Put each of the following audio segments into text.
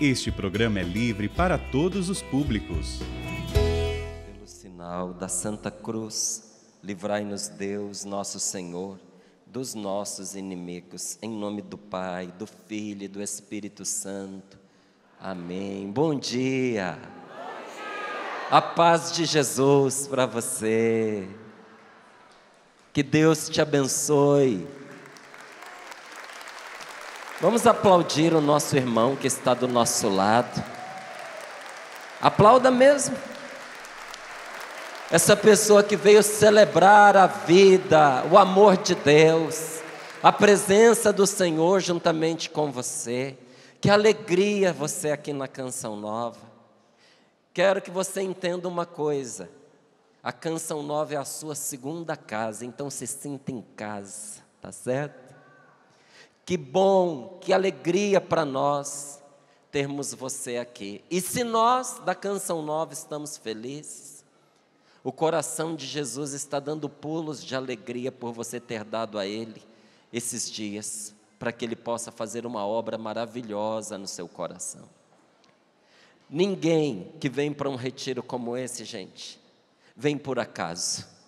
Este programa é livre para todos os públicos. Pelo sinal da Santa Cruz, livrai-nos Deus, nosso Senhor, dos nossos inimigos. Em nome do Pai, do Filho e do Espírito Santo. Amém. Bom dia. A paz de Jesus para você. Que Deus te abençoe. Vamos aplaudir o nosso irmão que está do nosso lado. Aplauda mesmo. Essa pessoa que veio celebrar a vida, o amor de Deus, a presença do Senhor juntamente com você. Que alegria você aqui na Canção Nova. Quero que você entenda uma coisa. A Canção Nova é a sua segunda casa, então se sinta em casa, tá certo? Que bom, que alegria para nós termos você aqui. E se nós da Canção Nova estamos felizes, o coração de Jesus está dando pulos de alegria por você ter dado a Ele esses dias, para que Ele possa fazer uma obra maravilhosa no seu coração. Ninguém que vem para um retiro como esse, gente, vem por acaso.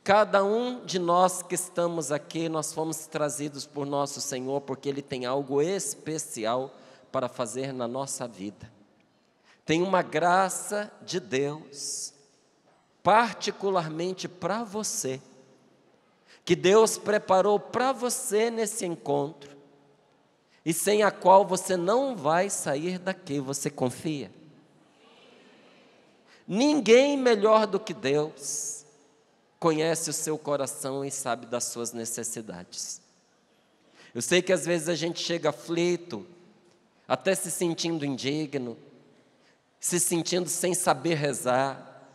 Cada um de nós que estamos aqui, nós fomos trazidos por nosso Senhor, porque Ele tem algo especial para fazer na nossa vida. Tem uma graça de Deus, particularmente para você, que Deus preparou para você nesse encontro, e sem a qual você não vai sair daqui. Você confia? Ninguém melhor do que Deus conhece o seu coração e sabe das suas necessidades. Eu sei que às vezes a gente chega aflito, até se sentindo indigno, se sentindo sem saber rezar,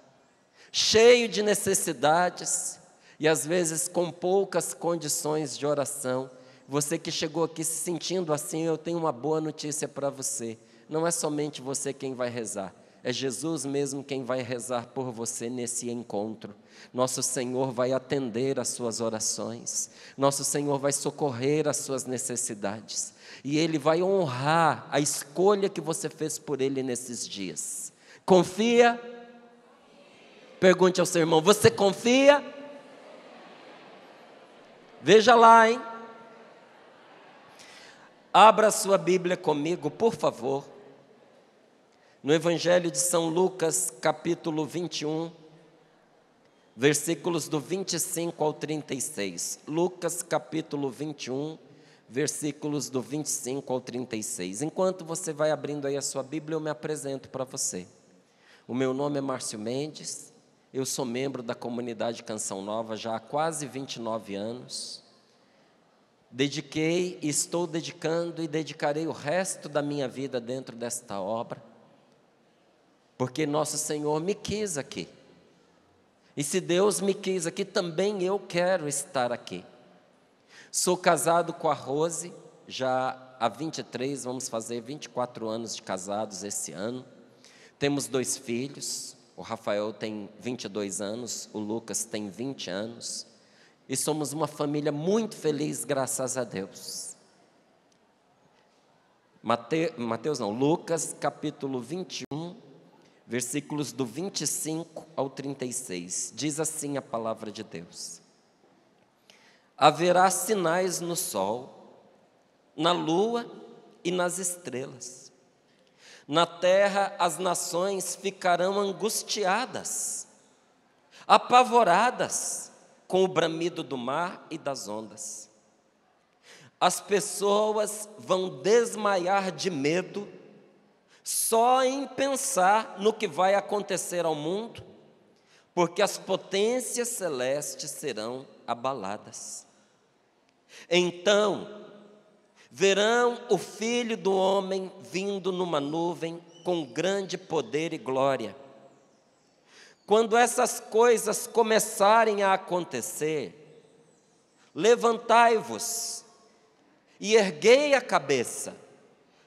cheio de necessidades e às vezes com poucas condições de oração. Você que chegou aqui se sentindo assim, eu tenho uma boa notícia para você. Não é somente você quem vai rezar. É Jesus mesmo quem vai rezar por você nesse encontro. Nosso Senhor vai atender às suas orações. Nosso Senhor vai socorrer as suas necessidades. E Ele vai honrar a escolha que você fez por Ele nesses dias. Confia? Pergunte ao seu irmão, você confia? Veja lá, hein? Abra a sua Bíblia comigo, por favor. No Evangelho de São Lucas, capítulo 21, versículos do 25 ao 36. Lucas, capítulo 21, versículos do 25 ao 36. Enquanto você vai abrindo aí a sua Bíblia, eu me apresento para você. O meu nome é Márcio Mendes, eu sou membro da comunidade Canção Nova já há quase 29 anos. Dediquei, estou dedicando e dedicarei o resto da minha vida dentro desta obra, porque nosso Senhor me quis aqui. E se Deus me quis aqui, também eu quero estar aqui. Sou casado com a Rose, já há 23, vamos fazer 24 anos de casados esse ano. Temos 2 filhos, o Rafael tem 22 anos, o Lucas tem 20 anos. E somos uma família muito feliz, graças a Deus. Lucas capítulo 21, versículos do 25 ao 36. Diz assim a palavra de Deus: haverá sinais no sol, na lua e nas estrelas. Na terra as nações ficarão angustiadas, apavoradas, com o bramido do mar e das ondas. As pessoas vão desmaiar de medo só em pensar no que vai acontecer ao mundo, porque as potências celestes serão abaladas. Então, verão o Filho do Homem vindo numa nuvem com grande poder e glória. Quando essas coisas começarem a acontecer, levantai-vos e erguei a cabeça,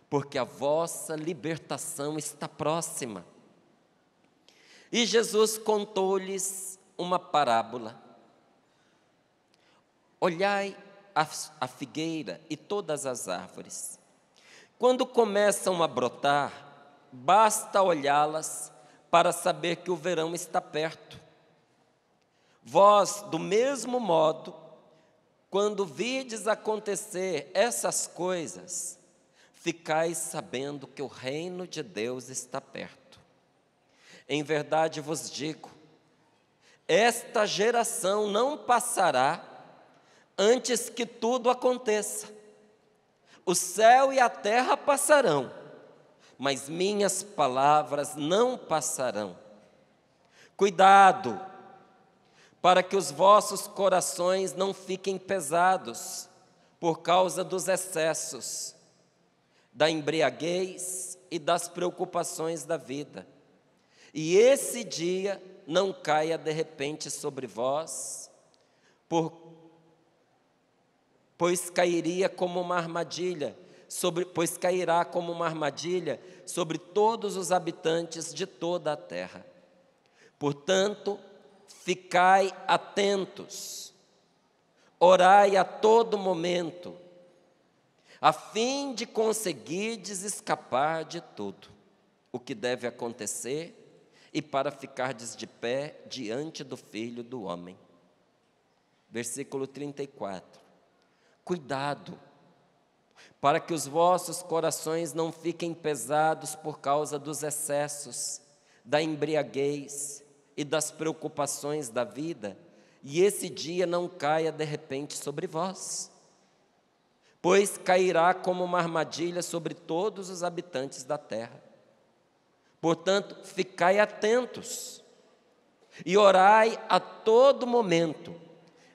porque a vossa libertação está próxima. E Jesus contou-lhes uma parábola. Olhai a figueira e todas as árvores. Quando começam a brotar, basta olhá-las para saber que o verão está perto. Vós, do mesmo modo, quando vides acontecer essas coisas, ficais sabendo que o reino de Deus está perto. Em verdade vos digo, esta geração não passará antes que tudo aconteça. O céu e a terra passarão, mas minhas palavras não passarão. Cuidado, para que os vossos corações não fiquem pesados por causa dos excessos, da embriaguez e das preocupações da vida. E esse dia não caia de repente sobre vós, pois cairá como uma armadilha sobre todos os habitantes de toda a terra. Portanto, ficai atentos, orai a todo momento, a fim de conseguirdes escapar de tudo o que deve acontecer e para ficardes de pé diante do Filho do Homem. Versículo 34. Cuidado, para que os vossos corações não fiquem pesados por causa dos excessos, da embriaguez e das preocupações da vida, e esse dia não caia de repente sobre vós, pois cairá como uma armadilha sobre todos os habitantes da terra. Portanto, ficai atentos e orai a todo momento,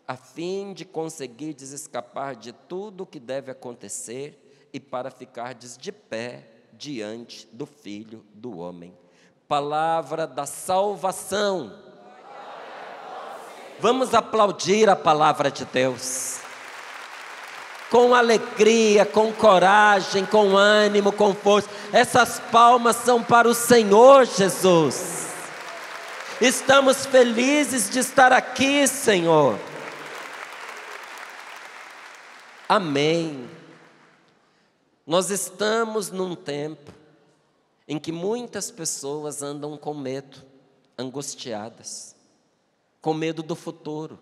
a fim de conseguirdes escapar de tudo o que deve acontecer e para ficardes de pé diante do Filho do Homem. Palavra da salvação. Vamos aplaudir a palavra de Deus. Com alegria, com coragem, com ânimo, com força. Essas palmas são para o Senhor Jesus. Estamos felizes de estar aqui, Senhor. Amém. Nós estamos num tempo em que muitas pessoas andam com medo, angustiadas, com medo do futuro,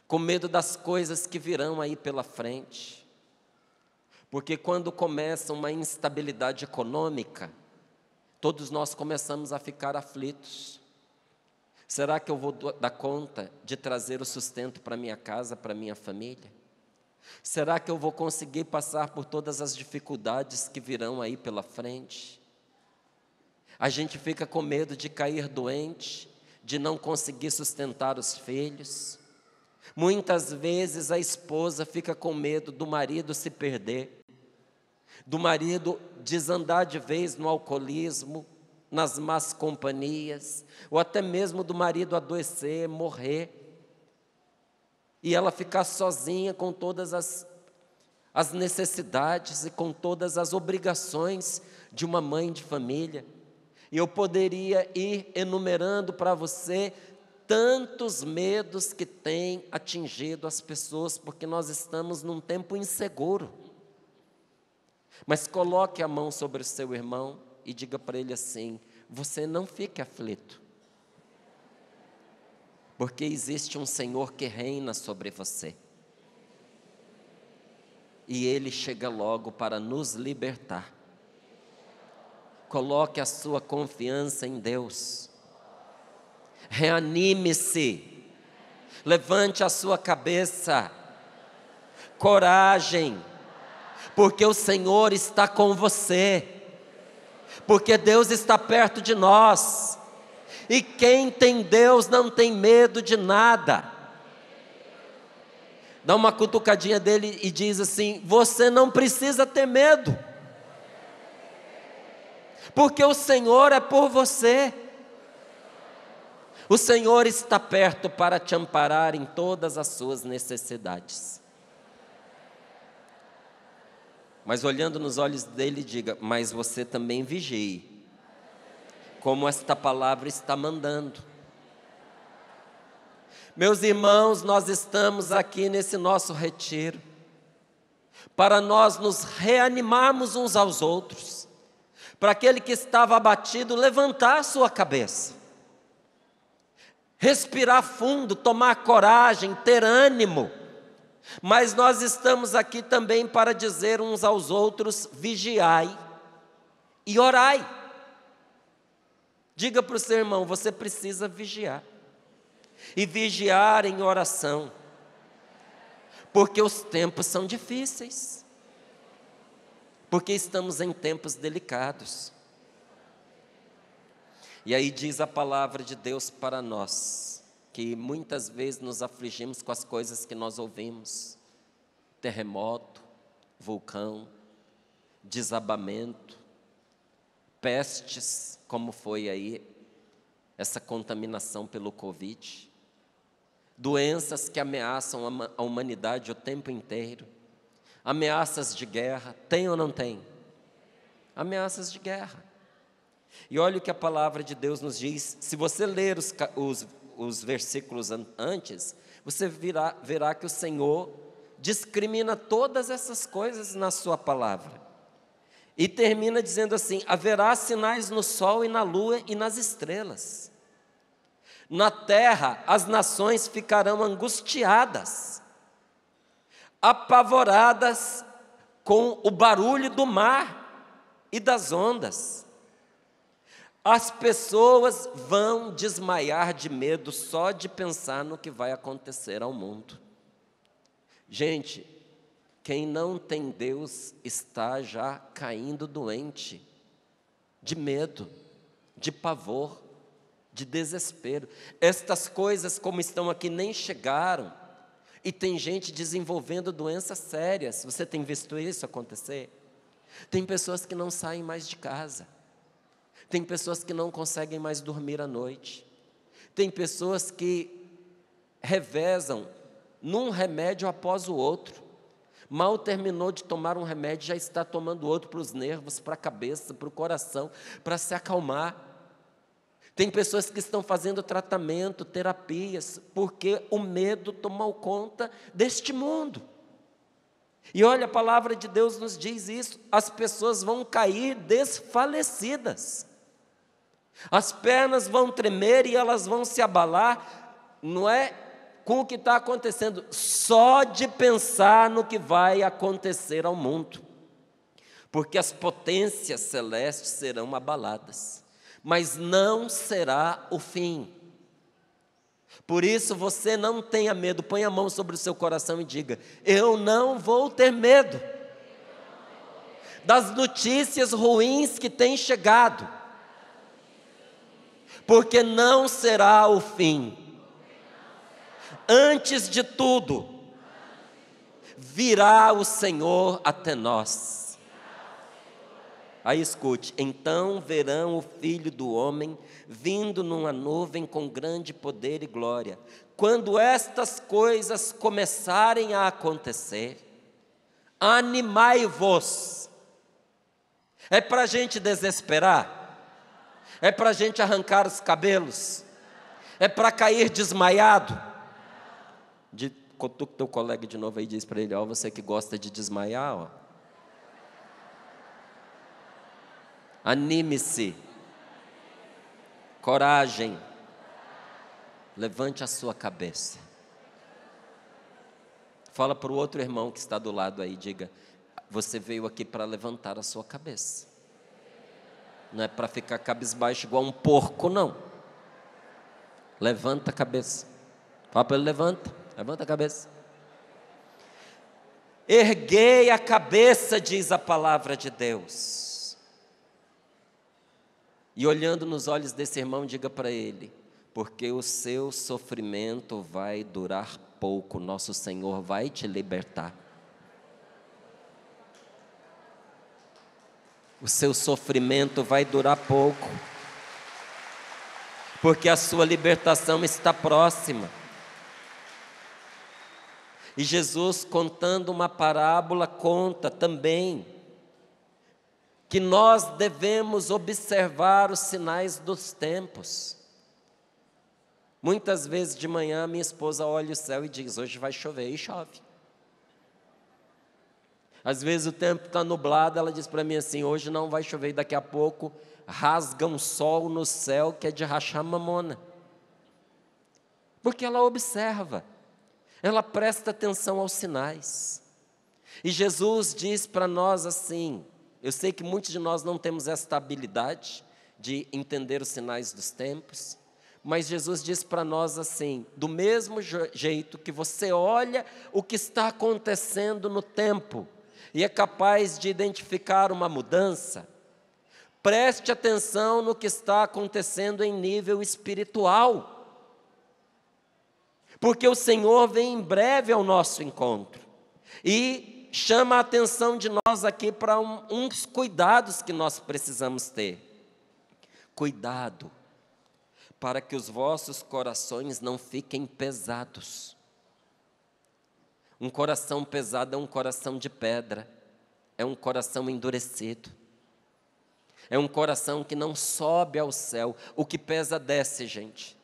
com medo das coisas que virão aí pela frente. Porque quando começa uma instabilidade econômica, todos nós começamos a ficar aflitos. Será que eu vou dar conta de trazer o sustento para minha casa, para minha família? Será que eu vou conseguir passar por todas as dificuldades que virão aí pela frente? A gente fica com medo de cair doente, de não conseguir sustentar os filhos. Muitas vezes a esposa fica com medo do marido se perder, do marido desandar de vez no alcoolismo, nas más companhias, ou até mesmo do marido adoecer, morrer. E ela ficar sozinha com todas as necessidades e com todas as obrigações de uma mãe de família. E eu poderia ir enumerando para você tantos medos que têm atingido as pessoas, porque nós estamos num tempo inseguro. Mas coloque a mão sobre o seu irmão e diga para ele assim: você não fique aflito. Porque existe um Senhor que reina sobre você. E Ele chega logo para nos libertar. Coloque a sua confiança em Deus. Reanime-se. Levante a sua cabeça. Coragem. Porque o Senhor está com você. Porque Deus está perto de nós. E quem tem Deus não tem medo de nada. Dá uma cutucadinha dele e diz assim: você não precisa ter medo, porque o Senhor é por você. O Senhor está perto para te amparar em todas as suas necessidades. Mas olhando nos olhos dele, diga: mas você também vigie, como esta palavra está mandando. Meus irmãos, nós estamos aqui nesse nosso retiro, para nós nos reanimarmos uns aos outros, para aquele que estava abatido levantar a sua cabeça, respirar fundo, tomar coragem, ter ânimo. Mas nós estamos aqui também para dizer uns aos outros: vigiai e orai. Diga para o seu irmão: você precisa vigiar, e vigiar em oração, porque os tempos são difíceis, porque estamos em tempos delicados. E aí diz a palavra de Deus para nós, que muitas vezes nos afligimos com as coisas que nós ouvimos: terremoto, vulcão, desabamento, pestes, como foi aí essa contaminação pelo Covid, doenças que ameaçam a humanidade o tempo inteiro, ameaças de guerra. Tem ou não tem? Ameaças de guerra. E olha o que a palavra de Deus nos diz. Se você ler os versículos antes, você verá que o Senhor discrimina todas essas coisas na sua palavra. E termina dizendo assim: haverá sinais no sol e na lua e nas estrelas. Na terra as nações ficarão angustiadas, apavoradas com o barulho do mar e das ondas. As pessoas vão desmaiar de medo só de pensar no que vai acontecer ao mundo. Gente, quem não tem Deus está já caindo doente, de medo, de pavor, de desespero. Estas coisas, como estão aqui, nem chegaram, e tem gente desenvolvendo doenças sérias. Você tem visto isso acontecer? Tem pessoas que não saem mais de casa, tem pessoas que não conseguem mais dormir à noite, tem pessoas que revezam num remédio após o outro. Mal terminou de tomar um remédio, já está tomando outro para os nervos, para a cabeça, para o coração, para se acalmar. Tem pessoas que estão fazendo tratamento, terapias, porque o medo tomou conta deste mundo. E olha, a palavra de Deus nos diz isso: as pessoas vão cair desfalecidas, as pernas vão tremer e elas vão se abalar, não é com o que está acontecendo, só de pensar no que vai acontecer ao mundo, porque as potências celestes serão abaladas, mas não será o fim. Por isso você não tenha medo. Põe a mão sobre o seu coração e diga: eu não vou ter medo das notícias ruins que têm chegado, porque não será o fim. Antes de tudo, virá o Senhor até nós. Aí escute: então verão o Filho do Homem vindo numa nuvem com grande poder e glória. Quando estas coisas começarem a acontecer, animai-vos. É para a gente desesperar? É para a gente arrancar os cabelos? É para cair desmaiado? Cutuca o teu colega de novo aí e diz para ele: ó, você que gosta de desmaiar, ó, anime-se, coragem, levante a sua cabeça. Fala para o outro irmão que está do lado aí, diga: você veio aqui para levantar a sua cabeça, não é para ficar cabisbaixo igual um porco, não. Levanta a cabeça. Fala para ele: levanta a cabeça. Erguei a cabeça, diz a palavra de Deus. E olhando nos olhos desse irmão, diga para ele: porque o seu sofrimento vai durar pouco, nosso Senhor vai te libertar. O seu sofrimento vai durar pouco, porque a sua libertação está próxima. E Jesus, contando uma parábola, conta também que nós devemos observar os sinais dos tempos. Muitas vezes de manhã minha esposa olha o céu e diz: hoje vai chover, e chove. Às vezes o tempo está nublado, ela diz para mim assim, hoje não vai chover, e daqui a pouco rasga um sol no céu que é de rachar mamona. Porque ela observa, ela presta atenção aos sinais. E Jesus diz para nós assim, eu sei que muitos de nós não temos esta habilidade de entender os sinais dos tempos, mas Jesus diz para nós assim, do mesmo jeito que você olha o que está acontecendo no tempo e é capaz de identificar uma mudança, preste atenção no que está acontecendo em nível espiritual, porque o Senhor vem em breve ao nosso encontro e chama a atenção de nós aqui para uns cuidados que nós precisamos ter. Cuidado, para que os vossos corações não fiquem pesados. Um coração pesado é um coração de pedra, é um coração endurecido, é um coração que não sobe ao céu. O que pesa desce, gente.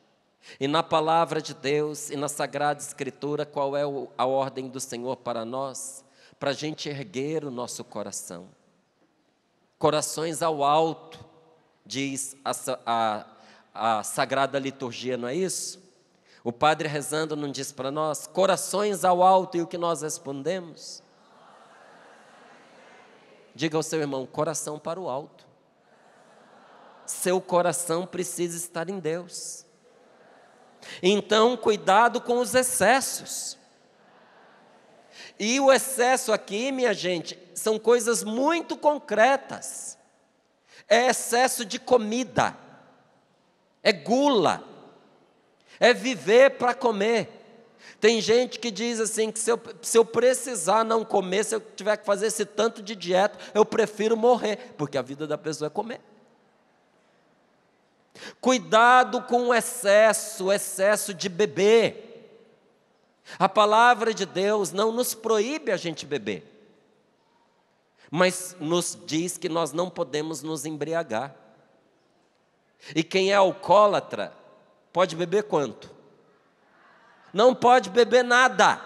E na palavra de Deus e na Sagrada Escritura, qual é a ordem do Senhor para nós? Para a gente erguer o nosso coração. Corações ao alto, diz a Sagrada Liturgia, não é isso? O padre rezando não diz para nós, corações ao alto, e o que nós respondemos? Diga ao seu irmão, coração para o alto. Seu coração precisa estar em Deus. Então, cuidado com os excessos. E o excesso aqui, minha gente, são coisas muito concretas. É excesso de comida, é gula, é viver para comer. Tem gente que diz assim, que se eu precisar não comer, se eu tiver que fazer esse tanto de dieta, eu prefiro morrer, porque a vida da pessoa é comer. Cuidado com o excesso de beber. A palavra de Deus não nos proíbe a gente beber, mas nos diz que nós não podemos nos embriagar. E quem é alcoólatra pode beber quanto? Não pode beber nada.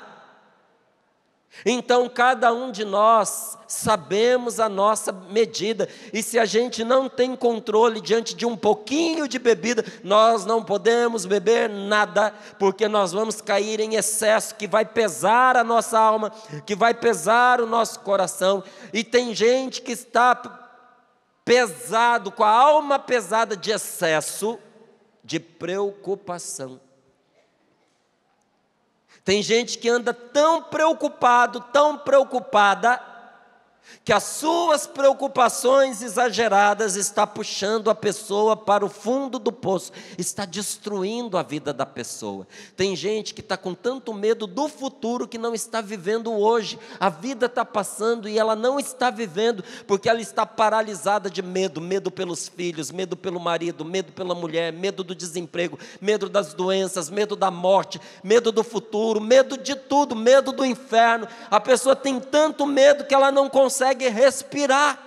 Então cada um de nós sabemos a nossa medida, e se a gente não tem controle diante de um pouquinho de bebida, nós não podemos beber nada, porque nós vamos cair em excesso que vai pesar a nossa alma, que vai pesar o nosso coração. E tem gente que está pesado, com a alma pesada de excesso de preocupação. Tem gente que anda tão preocupado, tão preocupada, que as suas preocupações exageradas está puxando a pessoa para o fundo do poço, está destruindo a vida da pessoa. Tem gente que está com tanto medo do futuro que não está vivendo hoje. A vida está passando e ela não está vivendo, porque ela está paralisada de medo. Medo pelos filhos, medo pelo marido, medo pela mulher, medo do desemprego, medo das doenças, medo da morte, medo do futuro, medo de tudo, medo do inferno. A pessoa tem tanto medo que ela não consegue respirar.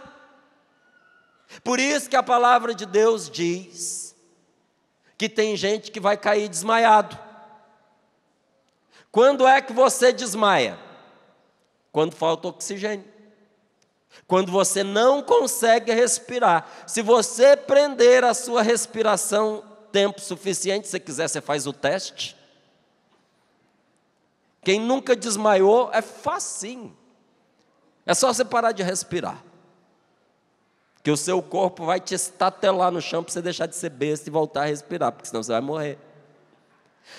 Por isso que a palavra de Deus diz que tem gente que vai cair desmaiado. Quando é que você desmaia? Quando falta oxigênio. Quando você não consegue respirar. Se você prender a sua respiração tempo suficiente, se quiser você faz o teste. Quem nunca desmaiou, é facinho. É só você parar de respirar, que o seu corpo vai te estatelar no chão para você deixar de ser besta e voltar a respirar, porque senão você vai morrer.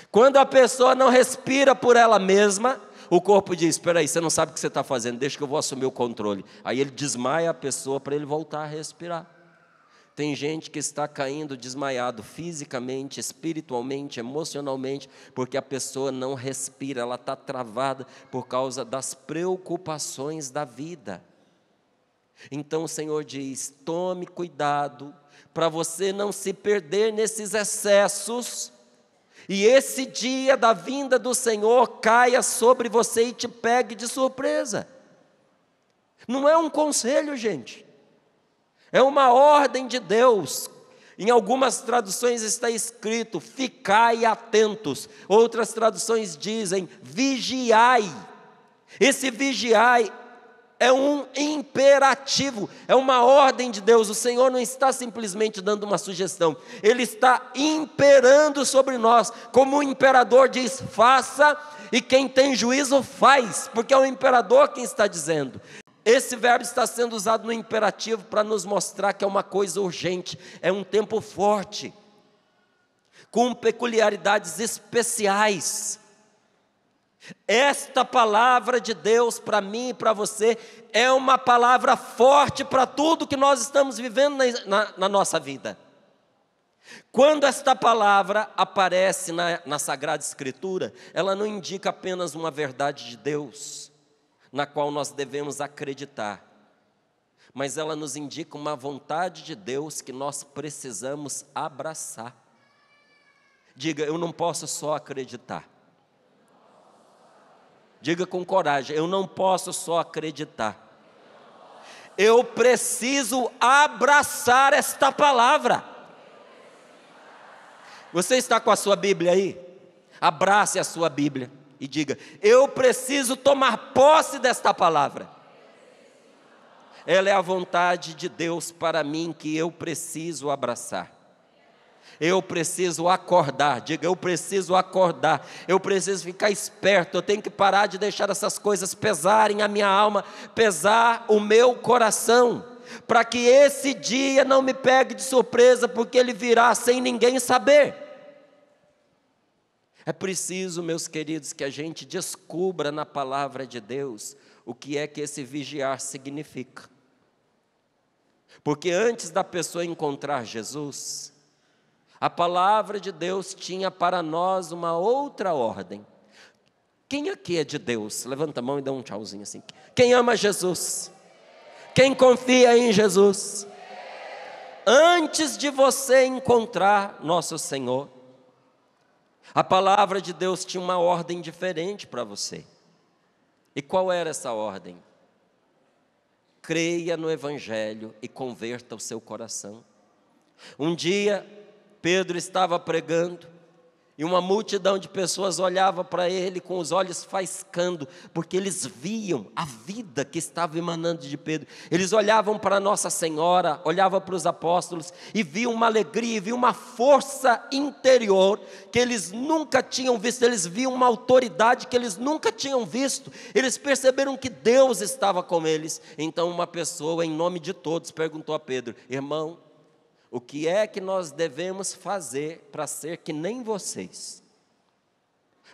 Quando a pessoa não respira por ela mesma, o corpo diz, espera aí, você não sabe o que você está fazendo, deixa que eu vou assumir o controle. Aí ele desmaia a pessoa para ele voltar a respirar. Tem gente que está caindo desmaiado fisicamente, espiritualmente, emocionalmente, porque a pessoa não respira, ela está travada por causa das preocupações da vida. Então o Senhor diz, tome cuidado para você não se perder nesses excessos, e esse dia da vinda do Senhor caia sobre você e te pegue de surpresa. Não é um conselho, gente. É uma ordem de Deus. Em algumas traduções está escrito, ficai atentos. Outras traduções dizem, vigiai. Esse vigiai é um imperativo, é uma ordem de Deus. O Senhor não está simplesmente dando uma sugestão, Ele está imperando sobre nós, como o imperador diz, faça, e quem tem juízo faz, porque é o imperador quem está dizendo. Esse verbo está sendo usado no imperativo para nos mostrar que é uma coisa urgente, é um tempo forte, com peculiaridades especiais. Esta palavra de Deus para mim e para você é uma palavra forte para tudo que nós estamos vivendo na nossa vida. Quando esta palavra aparece na Sagrada Escritura, ela não indica apenas uma verdade de Deus, na qual nós devemos acreditar, mas ela nos indica uma vontade de Deus que nós precisamos abraçar. Diga, eu não posso só acreditar. Diga com coragem, eu não posso só acreditar. Eu preciso abraçar esta palavra. Você está com a sua Bíblia aí? Abrace a sua Bíblia e diga, eu preciso tomar posse desta palavra. Ela é a vontade de Deus para mim que eu preciso abraçar. Eu preciso acordar, diga, eu preciso acordar, eu preciso ficar esperto, eu tenho que parar de deixar essas coisas pesarem a minha alma, pesar o meu coração, para que esse dia não me pegue de surpresa, porque ele virá sem ninguém saber. É preciso, meus queridos, que a gente descubra na palavra de Deus o que é que esse vigiar significa. Porque antes da pessoa encontrar Jesus, a palavra de Deus tinha para nós uma outra ordem. Quem aqui é de Deus? Levanta a mão e dá um tchauzinho assim. Quem ama Jesus? Quem confia em Jesus? Antes de você encontrar nosso Senhor, a palavra de Deus tinha uma ordem diferente para você. E qual era essa ordem? Creia no Evangelho e converta o seu coração. Um dia, Pedro estava pregando e uma multidão de pessoas olhava para ele com os olhos faiscando, porque eles viam a vida que estava emanando de Pedro. Eles olhavam para Nossa Senhora, olhavam para os apóstolos e viam uma alegria, viam uma força interior que eles nunca tinham visto. Eles viam uma autoridade que eles nunca tinham visto. Eles perceberam que Deus estava com eles. Então uma pessoa, em nome de todos, perguntou a Pedro, irmão, o que é que nós devemos fazer para ser que nem vocês?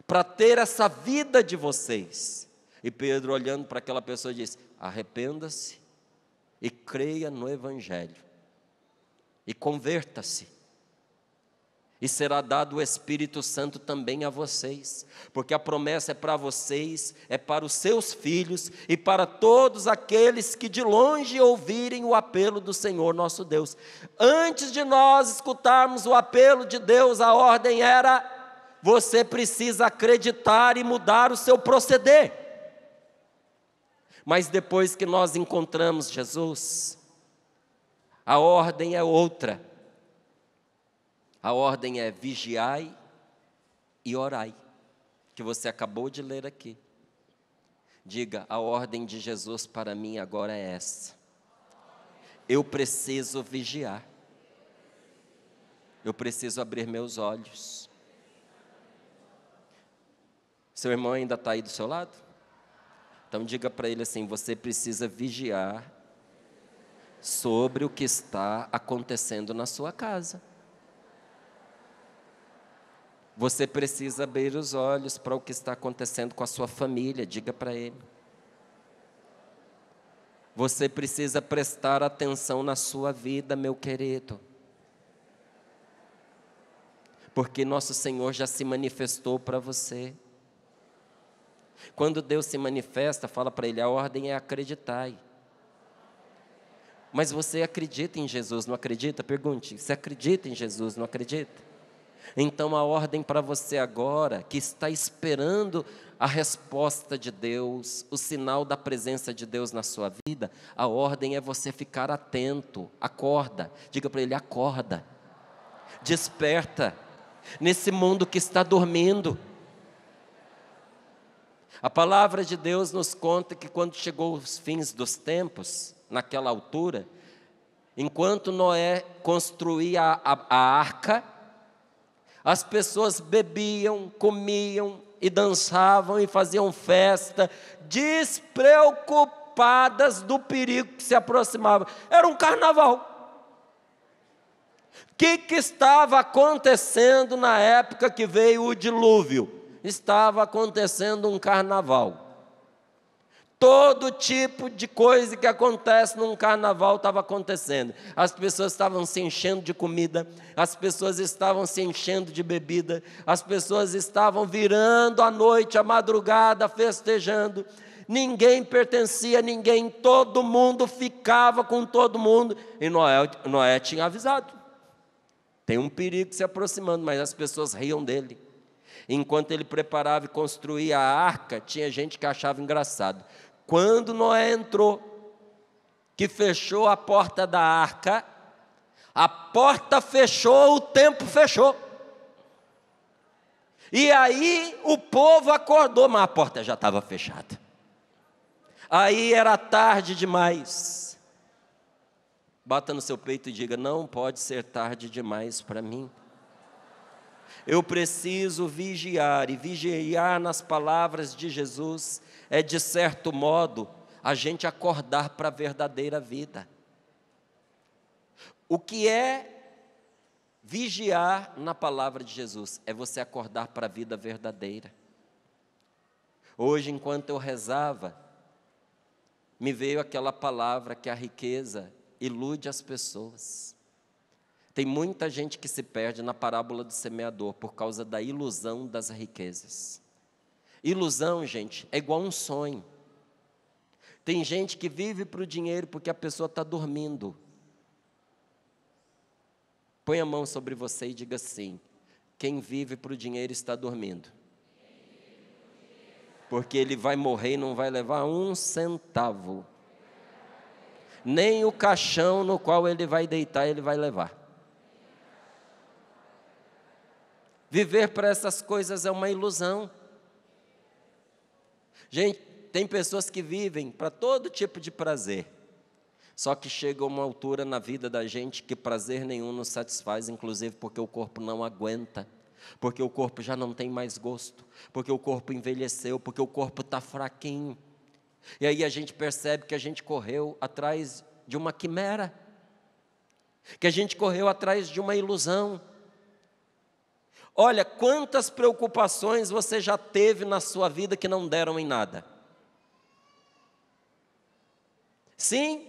Para ter essa vida de vocês? E Pedro, olhando para aquela pessoa, disse, arrependa-se e creia no Evangelho. E converta-se. E será dado o Espírito Santo também a vocês, porque a promessa é para vocês, é para os seus filhos e para todos aqueles que de longe ouvirem o apelo do Senhor nosso Deus. Antes de nós escutarmos o apelo de Deus, a ordem era, você precisa acreditar e mudar o seu proceder. Mas depois que nós encontramos Jesus, a ordem é outra. A ordem é vigiai e orai, que você acabou de ler aqui. Diga, a ordem de Jesus para mim agora é essa. Eu preciso vigiar. Eu preciso abrir meus olhos. Seu irmão ainda está aí do seu lado? Então diga para ele assim, você precisa vigiar sobre o que está acontecendo na sua casa. Você precisa abrir os olhos para o que está acontecendo com a sua família, diga para ele. Você precisa prestar atenção na sua vida, meu querido. Porque nosso Senhor já se manifestou para você. Quando Deus se manifesta, fala para ele, a ordem é acreditai. Mas você acredita em Jesus, não acredita? Pergunte, você acredita em Jesus, não acredita? Então a ordem para você agora, que está esperando a resposta de Deus, o sinal da presença de Deus na sua vida, a ordem é você ficar atento, acorda, diga para ele, acorda, desperta, nesse mundo que está dormindo. A palavra de Deus nos conta que quando chegou os fins dos tempos, naquela altura, enquanto Noé construía a arca, as pessoas bebiam, comiam e dançavam e faziam festa, despreocupadas do perigo que se aproximava. Era um carnaval. O que estava acontecendo na época que veio o dilúvio? Estava acontecendo um carnaval. Todo tipo de coisa que acontece num carnaval estava acontecendo. As pessoas estavam se enchendo de comida, as pessoas estavam se enchendo de bebida, as pessoas estavam virando a noite, a madrugada, festejando. Ninguém pertencia a ninguém, todo mundo ficava com todo mundo. E Noé tinha avisado. Tem um perigo se aproximando, mas as pessoas riam dele. Enquanto ele preparava e construía a arca, tinha gente que achava engraçado. Quando Noé entrou, que fechou a porta da arca, a porta fechou, o tempo fechou. E aí o povo acordou, mas a porta já estava fechada. Aí era tarde demais. Bata no seu peito e diga: não pode ser tarde demais para mim. Eu preciso vigiar, e vigiar nas palavras de Jesus é, de certo modo, a gente acordar para a verdadeira vida. O que é vigiar na palavra de Jesus? É você acordar para a vida verdadeira. Hoje, enquanto eu rezava, me veio aquela palavra que a riqueza ilude as pessoas. Tem muita gente que se perde na parábola do semeador por causa da ilusão das riquezas. Ilusão, gente, é igual um sonho. Tem gente que vive para o dinheiro porque a pessoa está dormindo. Põe a mão sobre você e diga assim: quem vive para o dinheiro está dormindo. Porque ele vai morrer e não vai levar um centavo. Nem o caixão no qual ele vai deitar ele vai levar. Viver para essas coisas é uma ilusão. Gente, tem pessoas que vivem para todo tipo de prazer. Só que chega uma altura na vida da gente que prazer nenhum nos satisfaz, inclusive porque o corpo não aguenta, porque o corpo já não tem mais gosto, porque o corpo envelheceu, porque o corpo está fraquinho. E aí a gente percebe que a gente correu atrás de uma quimera, que a gente correu atrás de uma ilusão. Olha, quantas preocupações você já teve na sua vida que não deram em nada? Sim?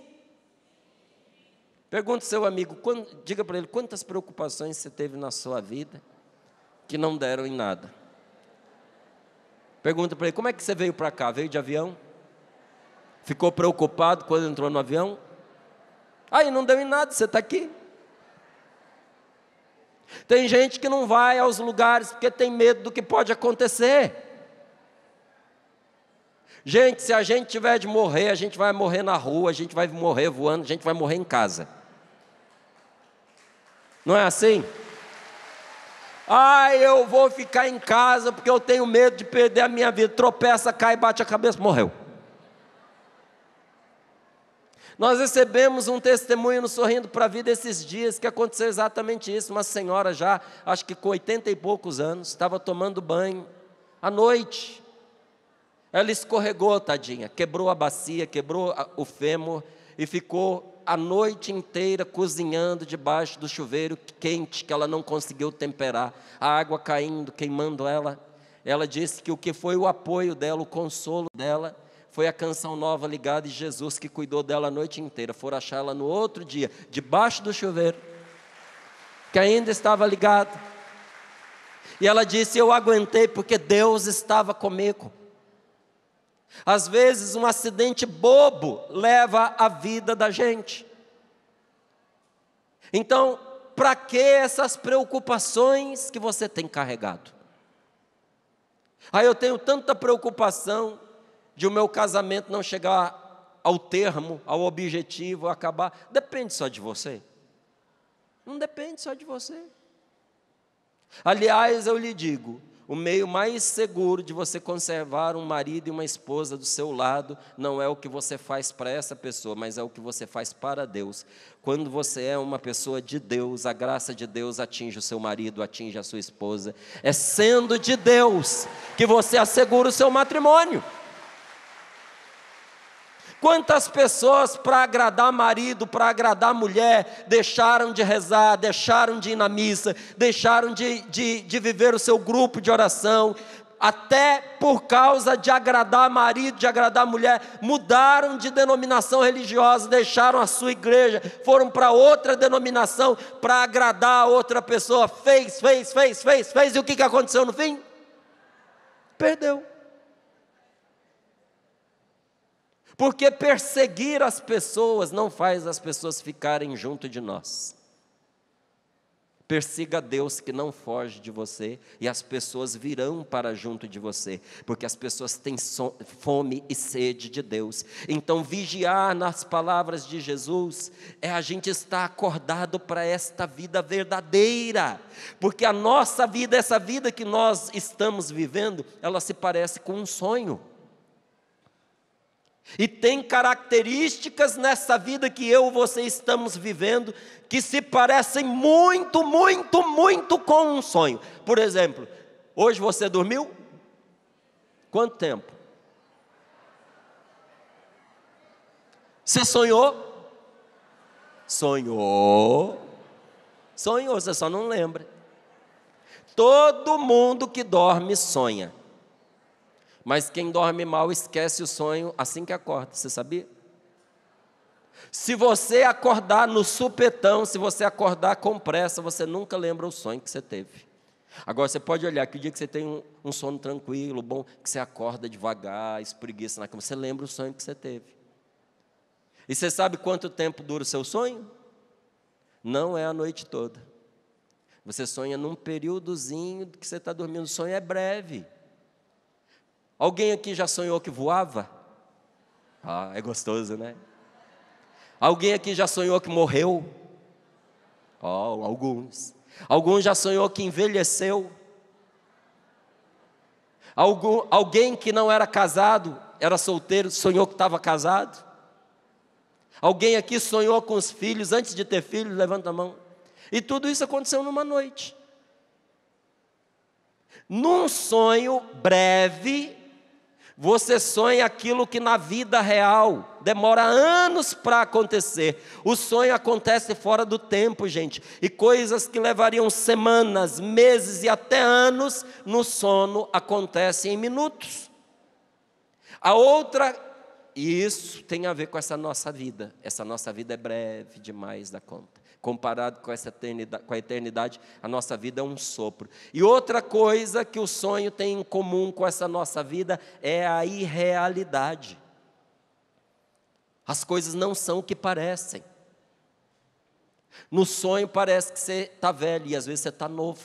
Pergunte ao seu amigo, diga para ele, quantas preocupações você teve na sua vida que não deram em nada? Pergunta para ele, como é que você veio para cá? Veio de avião? Ficou preocupado quando entrou no avião? Aí não deu em nada, você está aqui. Tem gente que não vai aos lugares porque tem medo do que pode acontecer. Gente, se a gente tiver de morrer, a gente vai morrer na rua, a gente vai morrer voando, a gente vai morrer em casa. Não é assim? Eu vou ficar em casa porque eu tenho medo de perder a minha vida. Tropeça, cai, bate a cabeça, morreu. Nós recebemos um testemunho no Sorrindo para a Vida esses dias, que aconteceu exatamente isso. Uma senhora já, acho que com 80 e poucos anos, estava tomando banho à noite. Ela escorregou, tadinha, quebrou a bacia, quebrou o fêmur e ficou a noite inteira cozinhando debaixo do chuveiro quente, que ela não conseguiu temperar. A água caindo, queimando ela. Ela disse que o que foi o apoio dela, o consolo dela, foi a canção nova ligada, e Jesus que cuidou dela a noite inteira. Foram achar ela no outro dia, debaixo do chuveiro, que ainda estava ligado. E ela disse, eu aguentei porque Deus estava comigo. Às vezes um acidente bobo leva a vida da gente. Então, para que essas preocupações que você tem carregado? Eu tenho tanta preocupação de o meu casamento não chegar ao termo, ao objetivo, acabar. Depende só de você. Não depende só de você. Aliás, eu lhe digo, O meio mais seguro de você conservar um marido e uma esposa do seu lado não é o que você faz para essa pessoa, mas é o que você faz para Deus. Quando você é uma pessoa de Deus, a graça de Deus atinge o seu marido, atinge a sua esposa. É sendo de Deus que você assegura o seu matrimônio. Quantas pessoas, para agradar marido, para agradar mulher, deixaram de rezar, deixaram de ir na missa, deixaram de viver o seu grupo de oração, até por causa de agradar marido, de agradar mulher, mudaram de denominação religiosa, deixaram a sua igreja, foram para outra denominação para agradar a outra pessoa, fez, e o que aconteceu no fim? Perdeu. Porque perseguir as pessoas não faz as pessoas ficarem junto de nós. Persiga Deus que não foge de você, e as pessoas virão para junto de você, porque as pessoas têm fome e sede de Deus. Então vigiar, nas palavras de Jesus, é a gente estar acordado para esta vida verdadeira, porque a nossa vida, essa vida que nós estamos vivendo, ela se parece com um sonho. E tem características nessa vida que eu e você estamos vivendo, que se parecem muito com um sonho. Por exemplo, hoje você dormiu? Quanto tempo? Você sonhou? Sonhou, você só não lembra. Todo mundo que dorme sonha. Mas quem dorme mal esquece o sonho assim que acorda, você sabia? Se você acordar no supetão, se você acordar com pressa, você nunca lembra o sonho que você teve. Agora você pode olhar que o dia que você tem um sono tranquilo, bom, que você acorda devagar, espreguiça na cama, você lembra o sonho que você teve. E você sabe quanto tempo dura o seu sonho? Não é a noite toda. Você sonha num períodozinho que você está dormindo, o sonho é breve. Alguém aqui já sonhou que voava? Ah, é gostoso, né? Alguém aqui já sonhou que morreu? Oh, alguns. Alguns já sonhou que envelheceu? Alguém que não era casado, era solteiro, sonhou que estava casado? Alguém aqui sonhou com os filhos, antes de ter filhos? Levanta a mão. E tudo isso aconteceu numa noite. Num sonho breve, você sonha aquilo que na vida real demora anos para acontecer. O sonho acontece fora do tempo, gente. E coisas que levariam semanas, meses e até anos, no sono acontecem em minutos. A outra, e isso tem a ver com essa nossa vida. Essa nossa vida é breve demais da conta. Comparado com essa eternidade, com a eternidade, a nossa vida é um sopro. E outra coisa que o sonho tem em comum com essa nossa vida é a irrealidade. As coisas não são o que parecem. No sonho parece que você está velho, e às vezes você está novo.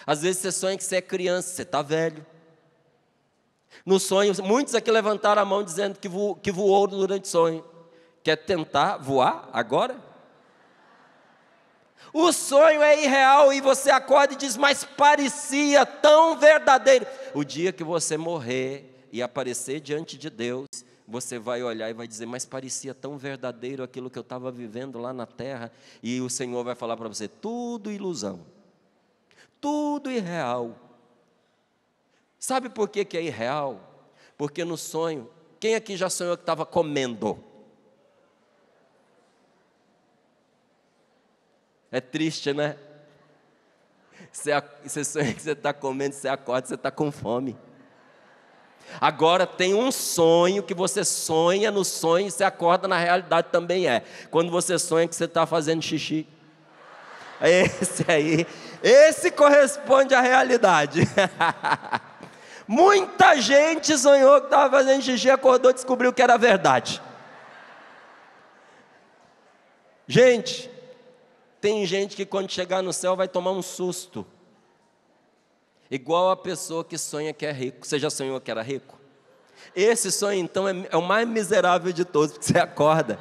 Às vezes você sonha que você é criança, você está velho. No sonho, muitos aqui levantaram a mão dizendo que voou durante o sonho. Quer tentar voar agora? O sonho é irreal e você acorda e diz, mas parecia tão verdadeiro. O dia que você morrer e aparecer diante de Deus, você vai olhar e vai dizer, mas parecia tão verdadeiro aquilo que eu estava vivendo lá na terra. E o Senhor vai falar para você, tudo ilusão, tudo irreal. Sabe por que é irreal? Porque no sonho, quem aqui já sonhou que estava comendo? É triste, né? Você sonha que você está comendo, você acorda, você está com fome. Agora tem um sonho que você sonha no sonho e você acorda, na realidade também é. Quando você sonha que você está fazendo xixi. Esse corresponde à realidade. Muita gente sonhou que estava fazendo xixi, acordou e descobriu que era verdade. Gente, tem gente que quando chegar no céu vai tomar um susto. Igual a pessoa que sonha que é rico. Você já sonhou que era rico? Esse sonho então é o mais miserável de todos, porque você acorda.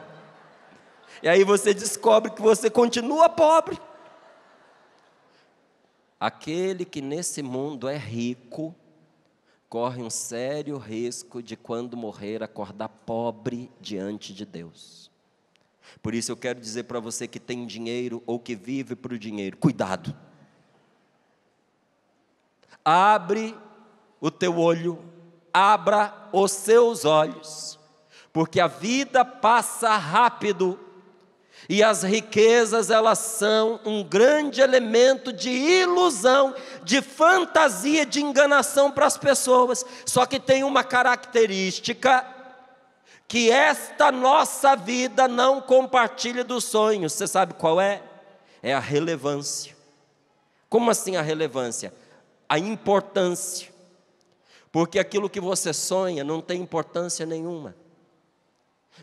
E aí você descobre que você continua pobre. aquele que nesse mundo é rico, corre um sério risco de, quando morrer, acordar pobre diante de Deus. Por isso eu quero dizer para você que tem dinheiro ou que vive para o dinheiro, cuidado. Abre o teu olho, abra os seus olhos, porque a vida passa rápido e as riquezas, elas são um grande elemento de ilusão, de fantasia, de enganação para as pessoas. Só que tem uma característica, que esta nossa vida não compartilha dos sonhos. Você sabe qual é? É a relevância. Como assim a relevância? A importância. Porque aquilo que você sonha não tem importância nenhuma.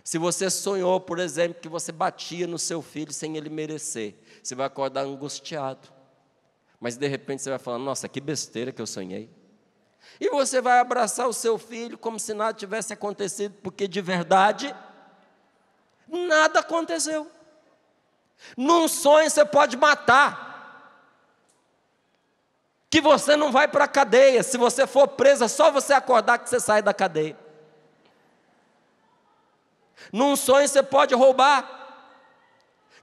Se você sonhou, por exemplo, que você batia no seu filho sem ele merecer, você vai acordar angustiado. Mas de repente você vai falar, nossa, que besteira que eu sonhei. E você vai abraçar o seu filho como se nada tivesse acontecido, porque de verdade, nada aconteceu. Num sonho você pode matar, que você não vai para a cadeia. Se você for presa, só você acordar que você sai da cadeia. Num sonho você pode roubar,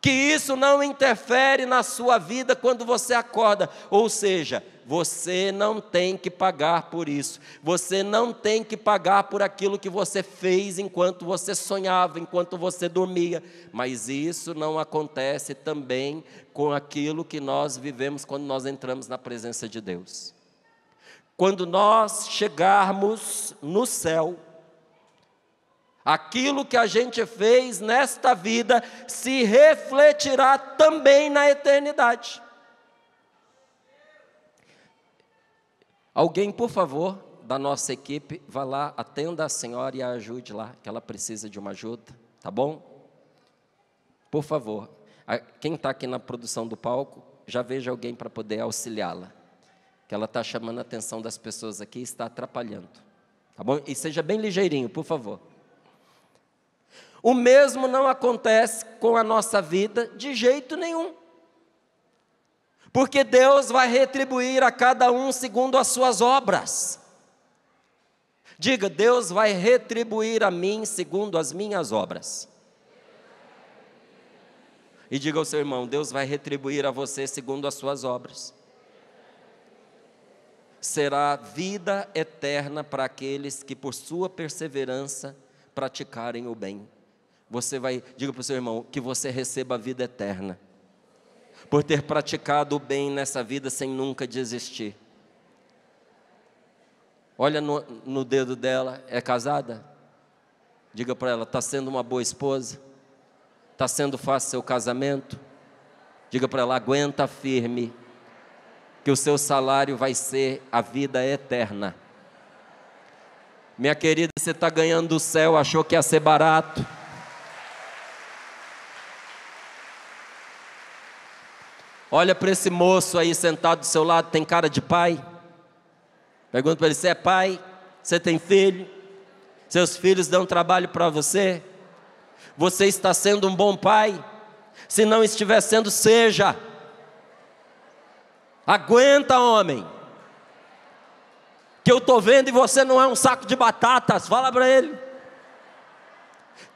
que isso não interfere na sua vida quando você acorda. Ou seja, você não tem que pagar por isso. Você não tem que pagar por aquilo que você fez enquanto você sonhava, enquanto você dormia. Mas isso não acontece também com aquilo que nós vivemos quando nós entramos na presença de Deus. Quando nós chegarmos no céu, aquilo que a gente fez nesta vida se refletirá também na eternidade. Alguém, por favor, da nossa equipe, vá lá, atenda a senhora e a ajude lá, que ela precisa de uma ajuda, tá bom? Por favor, quem está aqui na produção do palco, já veja alguém para poder auxiliá-la, que ela está chamando a atenção das pessoas aqui e está atrapalhando, tá bom? E seja bem ligeirinho, por favor. O mesmo não acontece com a nossa vida de jeito nenhum. Porque Deus vai retribuir a cada um segundo as suas obras. Diga, Deus vai retribuir a mim segundo as minhas obras. E diga ao seu irmão, Deus vai retribuir a você segundo as suas obras. Será vida eterna para aqueles que por sua perseverança praticarem o bem. Você vai, diga para o seu irmão, que você receba a vida eterna, por ter praticado o bem nessa vida sem nunca desistir. Olha no dedo dela, é casada? Diga para ela, está sendo uma boa esposa? Está sendo fácil seu casamento? Diga para ela, aguenta firme, que o seu salário vai ser a vida eterna. Minha querida, você está ganhando o céu, achou que ia ser barato? Olha para esse moço aí sentado do seu lado, tem cara de pai? Pergunta para ele, você é pai? Você tem filho? Seus filhos dão trabalho para você? Você está sendo um bom pai? Se não estiver sendo, seja. Aguenta, homem. Que eu estou vendo e você não é um saco de batatas, fala para ele.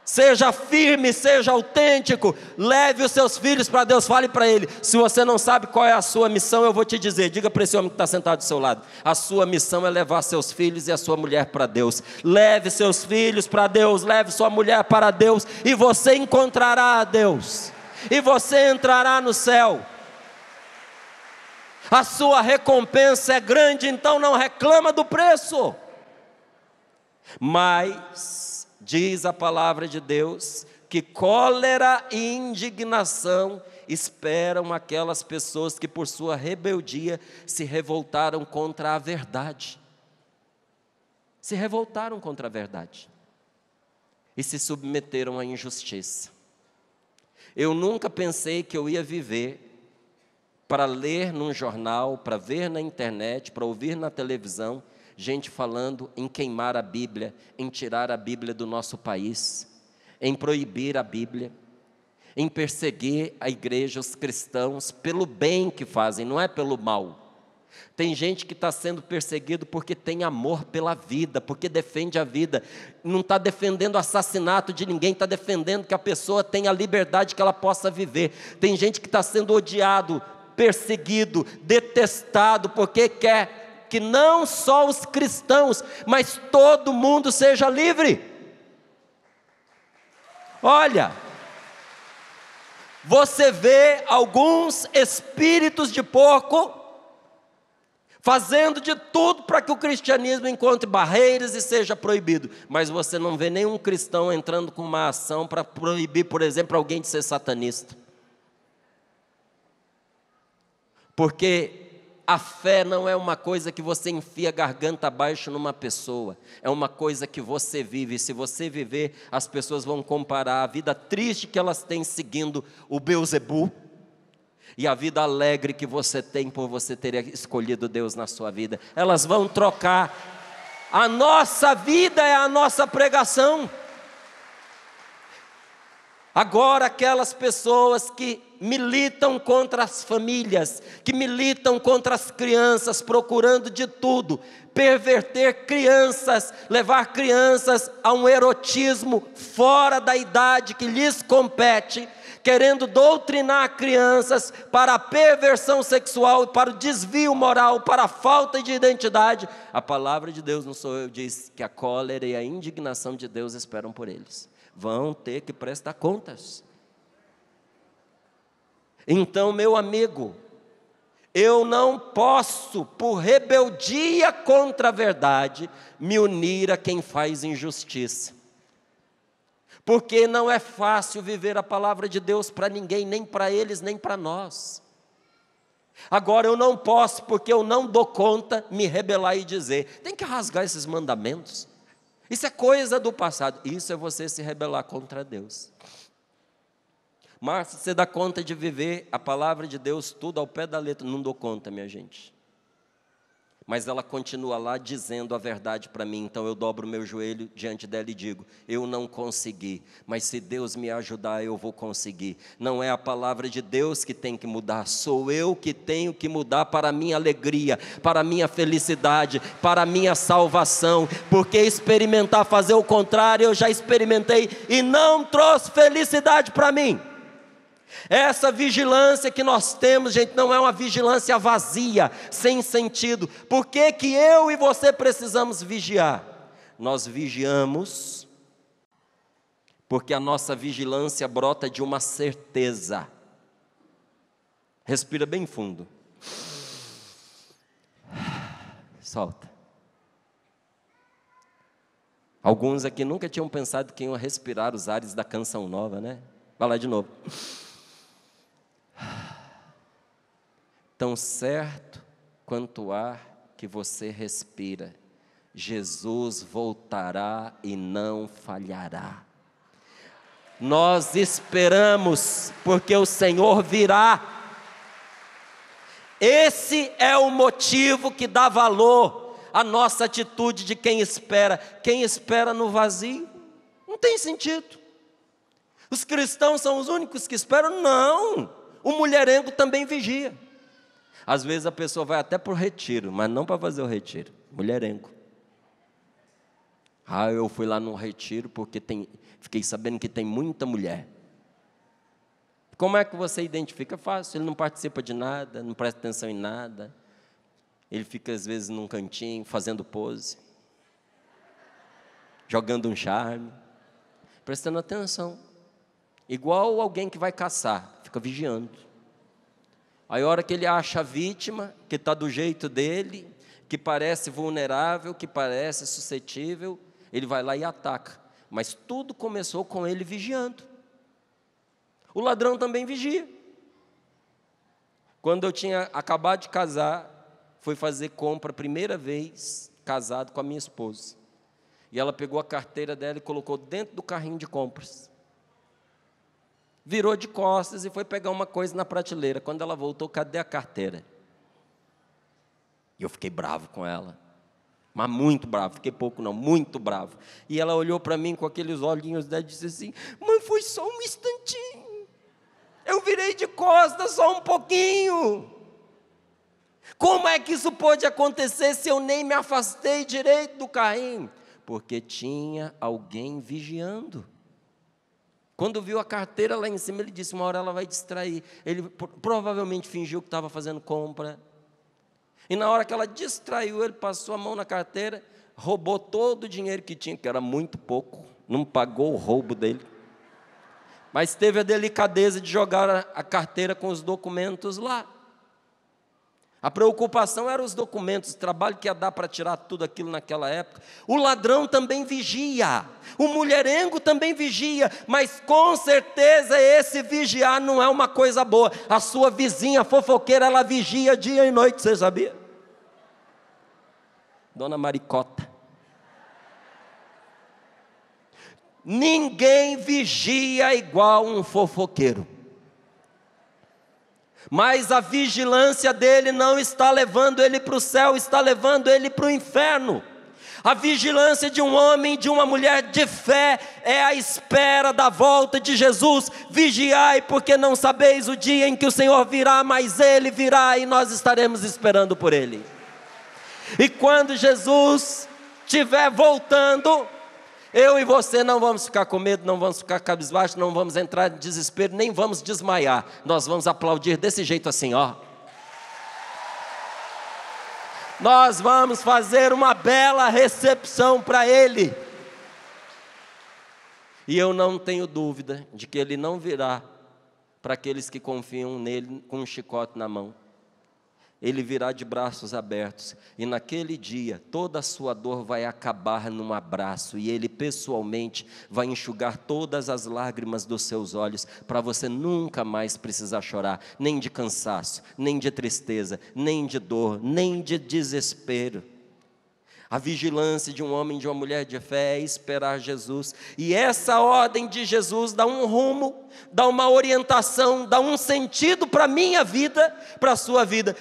Seja firme, seja autêntico, leve os seus filhos para Deus, fale para ele. Se você não sabe qual é a sua missão, eu vou te dizer, diga para esse homem que está sentado do seu lado, a sua missão é levar seus filhos e a sua mulher para Deus. Leve seus filhos para Deus, leve sua mulher para Deus, e você encontrará a Deus, e você entrará no céu. A sua recompensa é grande, então não reclama do preço. Mas diz a palavra de Deus que cólera e indignação esperam aquelas pessoas que por sua rebeldia se revoltaram contra a verdade. Se revoltaram contra a verdade e se submeteram à injustiça. Eu nunca pensei que eu ia viver para ler num jornal, para ver na internet, para ouvir na televisão, gente falando em queimar a Bíblia, em tirar a Bíblia do nosso país, em proibir a Bíblia, em perseguir a igreja, os cristãos, pelo bem que fazem, não é pelo mal. Tem gente que está sendo perseguido porque tem amor pela vida, porque defende a vida. Não está defendendo o assassinato de ninguém, está defendendo que a pessoa tenha a liberdade que ela possa viver. Tem gente que está sendo odiado, perseguido, detestado, porque quer que não só os cristãos, mas todo mundo seja livre. Olha, você vê alguns espíritos de porco fazendo de tudo para que o cristianismo encontre barreiras e seja proibido, mas você não vê nenhum cristão entrando com uma ação para proibir, por exemplo, alguém de ser satanista. Porque a fé não é uma coisa que você enfia a garganta abaixo numa pessoa, é uma coisa que você vive, e se você viver, as pessoas vão comparar a vida triste que elas têm seguindo o Beelzebub, e a vida alegre que você tem por você ter escolhido Deus na sua vida. Elas vão trocar. A nossa vida é a nossa pregação. Agora aquelas pessoas que militam contra as famílias, que militam contra as crianças, procurando de tudo, perverter crianças, levar crianças a um erotismo fora da idade que lhes compete, querendo doutrinar crianças para a perversão sexual, para o desvio moral, para a falta de identidade. A palavra de Deus, não sou eu, diz que a cólera e a indignação de Deus esperam por eles. Vão ter que prestar contas. Então, meu amigo, eu não posso, por rebeldia contra a verdade, me unir a quem faz injustiça. Porque não é fácil viver a palavra de Deus para ninguém, nem para eles, nem para nós. Agora eu não posso, porque eu não dou conta, me rebelar e dizer, tem que rasgar esses mandamentos. Isso é coisa do passado. Isso é você se rebelar contra Deus. Márcia, você dá conta de viver a palavra de Deus tudo ao pé da letra? Não dou conta, minha gente. Mas ela continua lá dizendo a verdade para mim, então eu dobro meu joelho diante dela e digo, eu não consegui, mas se Deus me ajudar eu vou conseguir. Não é a palavra de Deus que tem que mudar, sou eu que tenho que mudar para a minha alegria, para a minha felicidade, para a minha salvação, porque experimentar fazer o contrário eu já experimentei e não trouxe felicidade para mim. Essa vigilância que nós temos, gente, não é uma vigilância vazia, sem sentido. Por que que eu e você precisamos vigiar? Nós vigiamos porque a nossa vigilância brota de uma certeza. Respira bem fundo. Solta. Alguns aqui nunca tinham pensado que iam respirar os ares da canção nova, né? Vai lá de novo. Tão certo quanto o ar que você respira, Jesus voltará e não falhará. Nós esperamos, porque o Senhor virá. Esse é o motivo que dá valor à nossa atitude de quem espera. Quem espera no vazio, não tem sentido. Os cristãos são os únicos que esperam? Não, o mulherengo também vigia. Às vezes a pessoa vai até para o retiro, mas não para fazer o retiro, mulherengo. Eu fui lá num retiro porque fiquei sabendo que tem muita mulher. Como é que você identifica? Fácil, ele não participa de nada, não presta atenção em nada. Ele fica às vezes num cantinho, fazendo pose, jogando um charme, prestando atenção. Igual alguém que vai caçar, fica vigiando. Aí a hora que ele acha a vítima, que está do jeito dele, que parece vulnerável, que parece suscetível, ele vai lá e ataca. Mas tudo começou com ele vigiando. O ladrão também vigia. Quando eu tinha acabado de casar, fui fazer compra a primeira vez, casado com a minha esposa. E ela pegou a carteira dela e colocou dentro do carrinho de compras. Virou de costas e foi pegar uma coisa na prateleira. Quando ela voltou, cadê a carteira? E eu fiquei bravo com ela. Mas muito bravo, fiquei pouco não, muito bravo. E ela olhou para mim com aqueles olhinhos dela e disse assim, mas foi só um instantinho. Eu virei de costas só um pouquinho. Como é que isso pôde acontecer se eu nem me afastei direito do carrinho? Porque tinha alguém vigiando. Quando viu a carteira lá em cima, ele disse, uma hora ela vai distrair. Ele provavelmente fingiu que estava fazendo compra. E na hora que ela distraiu, ele passou a mão na carteira, roubou todo o dinheiro que tinha, que era muito pouco, não pagou o roubo dele. Mas teve a delicadeza de jogar a carteira com os documentos lá. A preocupação era os documentos, o trabalho que ia dar para tirar tudo aquilo naquela época. O ladrão também vigia, o mulherengo também vigia, mas com certeza esse vigiar não é uma coisa boa. A sua vizinha fofoqueira, ela vigia dia e noite, você sabia? Dona Maricota. Ninguém vigia igual um fofoqueiro. Mas a vigilância dele não está levando ele para o céu, está levando ele para o inferno. A vigilância de um homem e de uma mulher de fé é a espera da volta de Jesus. Vigiai, porque não sabeis o dia em que o Senhor virá, mas Ele virá e nós estaremos esperando por Ele. E quando Jesus estiver voltando, eu e você não vamos ficar com medo, não vamos ficar cabisbaixo, não vamos entrar em desespero, nem vamos desmaiar. Nós vamos aplaudir desse jeito assim, ó. Nós vamos fazer uma bela recepção para Ele. E eu não tenho dúvida de que Ele não virá para aqueles que confiam nele com um chicote na mão. Ele virá de braços abertos, e naquele dia toda a sua dor vai acabar num abraço, e Ele pessoalmente vai enxugar todas as lágrimas dos seus olhos, para você nunca mais precisar chorar, nem de cansaço, nem de tristeza, nem de dor, nem de desespero. A vigilância de um homem e de uma mulher de fé é esperar Jesus, e essa ordem de Jesus dá um rumo, dá uma orientação, dá um sentido para a minha vida, para a sua vida.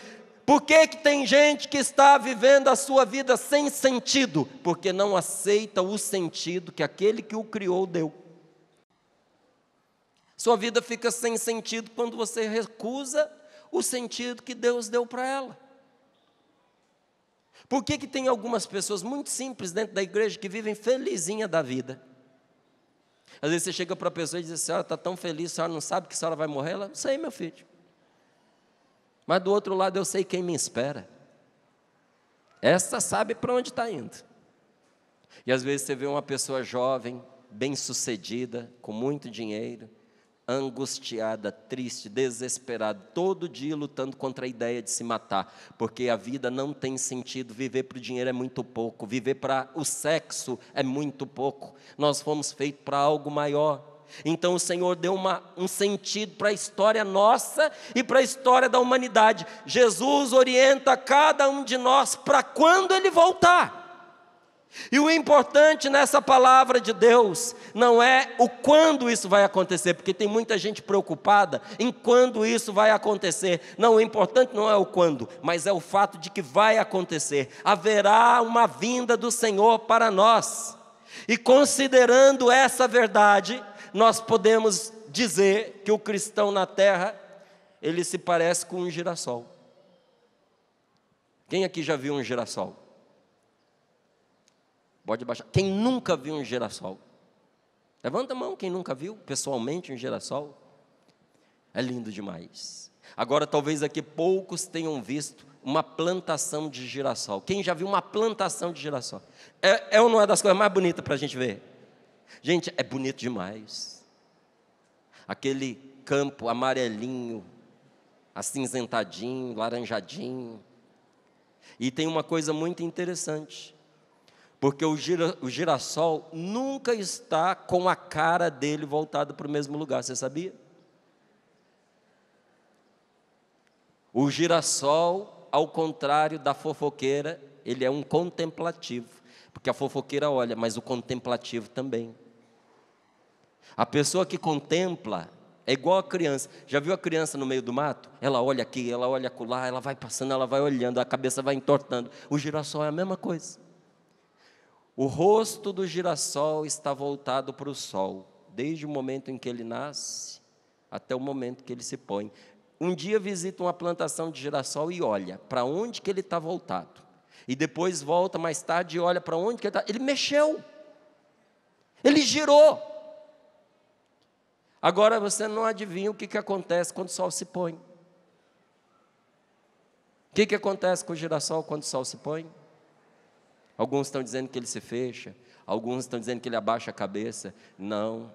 Por que tem gente que está vivendo a sua vida sem sentido? Porque não aceita o sentido que aquele que o criou deu. Sua vida fica sem sentido quando você recusa o sentido que Deus deu para ela. Por que tem algumas pessoas muito simples dentro da igreja que vivem felizinha da vida? Às vezes você chega para a pessoa e diz, a senhora está tão feliz, a senhora não sabe que a senhora vai morrer? Ela, não sei, meu filho. Mas do outro lado eu sei quem me espera. Essa sabe para onde está indo. E às vezes você vê uma pessoa jovem, bem-sucedida, com muito dinheiro, angustiada, triste, desesperada, todo dia lutando contra a ideia de se matar, porque a vida não tem sentido, viver para o dinheiro é muito pouco, viver para o sexo é muito pouco, nós fomos feitos para algo maior. Então o Senhor deu um sentido para a história nossa e para a história da humanidade. Jesus orienta cada um de nós para quando Ele voltar. E o importante nessa palavra de Deus não é o quando isso vai acontecer, porque tem muita gente preocupada em quando isso vai acontecer. Não, o importante não é o quando, mas é o fato de que vai acontecer. Haverá uma vinda do Senhor para nós. E considerando essa verdade, nós podemos dizer que o cristão na terra, ele se parece com um girassol. Quem aqui já viu um girassol? Pode baixar. Quem nunca viu um girassol? Levanta a mão quem nunca viu pessoalmente um girassol. É lindo demais. Agora talvez aqui poucos tenham visto uma plantação de girassol. Quem já viu uma plantação de girassol? É ou não é das coisas mais bonitas para a gente ver? Gente, é bonito demais. Aquele campo amarelinho, acinzentadinho, laranjadinho. E tem uma coisa muito interessante, porque o girassol nunca está com a cara dele voltada para o mesmo lugar, você sabia? O girassol, ao contrário da fofoqueira, ele é um contemplativo, porque a fofoqueira olha, mas o contemplativo também. A pessoa que contempla é igual a criança. Já viu a criança no meio do mato? Ela olha aqui, ela olha acolá, ela vai passando, ela vai olhando, a cabeça vai entortando. O girassol é a mesma coisa. O rosto do girassol está voltado para o sol, desde o momento em que ele nasce até o momento que ele se põe. um dia visita uma plantação de girassol e olha para onde que ele está voltado. E depois volta mais tarde e olha para onde que ele está. Ele mexeu. Ele girou. Agora você não adivinha o que acontece quando o sol se põe. O que acontece com o girassol quando o sol se põe? Alguns estão dizendo que ele se fecha, alguns estão dizendo que ele abaixa a cabeça. Não.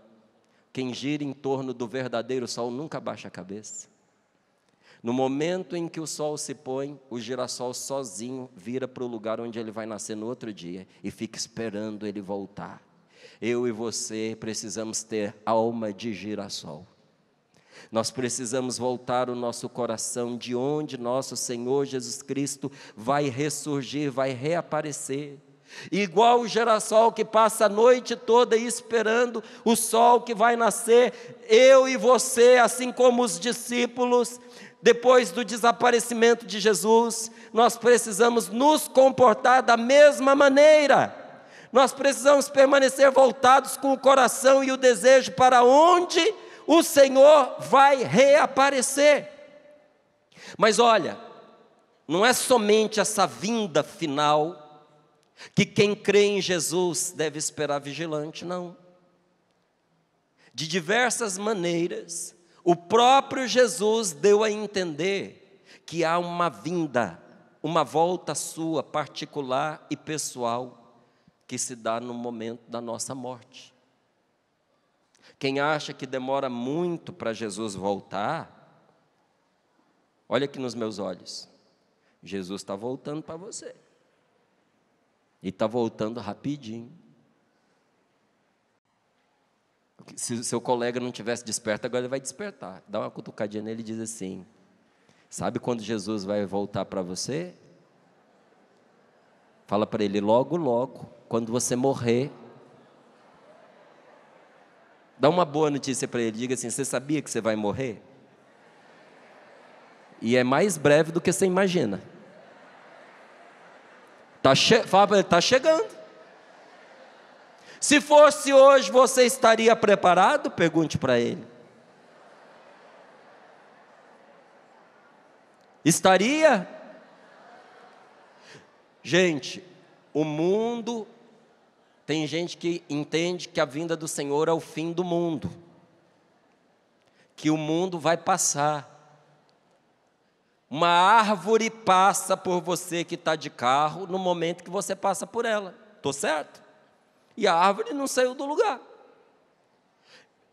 Quem gira em torno do verdadeiro sol nunca abaixa a cabeça. No momento em que o sol se põe, o girassol sozinho vira para o lugar onde ele vai nascer no outro dia e fica esperando ele voltar. Eu e você precisamos ter alma de girassol. Nós precisamos voltar o nosso coração de onde nosso Senhor Jesus Cristo vai ressurgir, vai reaparecer. Igual o girassol que passa a noite toda esperando o sol que vai nascer, eu e você, assim como os discípulos, depois do desaparecimento de Jesus, nós precisamos nos comportar da mesma maneira. Nós precisamos permanecer voltados com o coração e o desejo para onde o Senhor vai reaparecer. Mas olha, não é somente essa vinda final que quem crê em Jesus deve esperar vigilante, não. De diversas maneiras, o próprio Jesus deu a entender que há uma vinda, uma volta sua particular e pessoal, que se dá no momento da nossa morte. Quem acha que demora muito para Jesus voltar, olha aqui nos meus olhos, Jesus está voltando para você, e está voltando rapidinho. Se seu colega não tivesse desperto, agora ele vai despertar. Dá uma cutucadinha nele e diz assim: sabe quando Jesus vai voltar para você? Fala para ele: logo, logo, quando você morrer. Dá uma boa notícia para ele, diga assim: você sabia que você vai morrer? E é mais breve do que você imagina. Fala para ele: está chegando. Se fosse hoje, você estaria preparado? Pergunte para ele. Estaria? Gente, o mundo, tem gente que entende que a vinda do Senhor é o fim do mundo, que o mundo vai passar. Uma árvore passa por você que está de carro no momento que você passa por ela. Estou certo? E a árvore não saiu do lugar.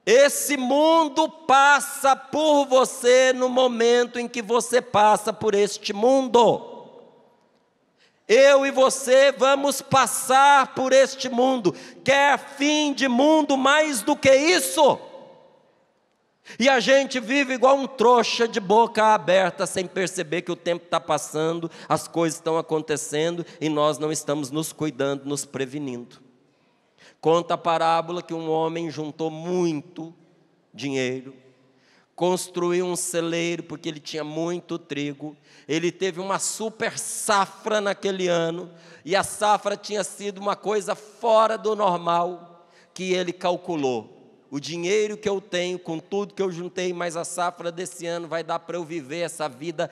Esse mundo passa por você no momento em que você passa por este mundo. Eu e você vamos passar por este mundo. Quer fim de mundo mais do que isso? E a gente vive igual um trouxa de boca aberta, sem perceber que o tempo está passando, as coisas estão acontecendo e nós não estamos nos cuidando, nos prevenindo. Conta a parábola que um homem juntou muito dinheiro, construiu um celeiro porque ele tinha muito trigo, ele teve uma super safra naquele ano, e a safra tinha sido uma coisa fora do normal, que ele calculou: o dinheiro que eu tenho, com tudo que eu juntei, mais a safra desse ano, vai dar para eu viver essa vida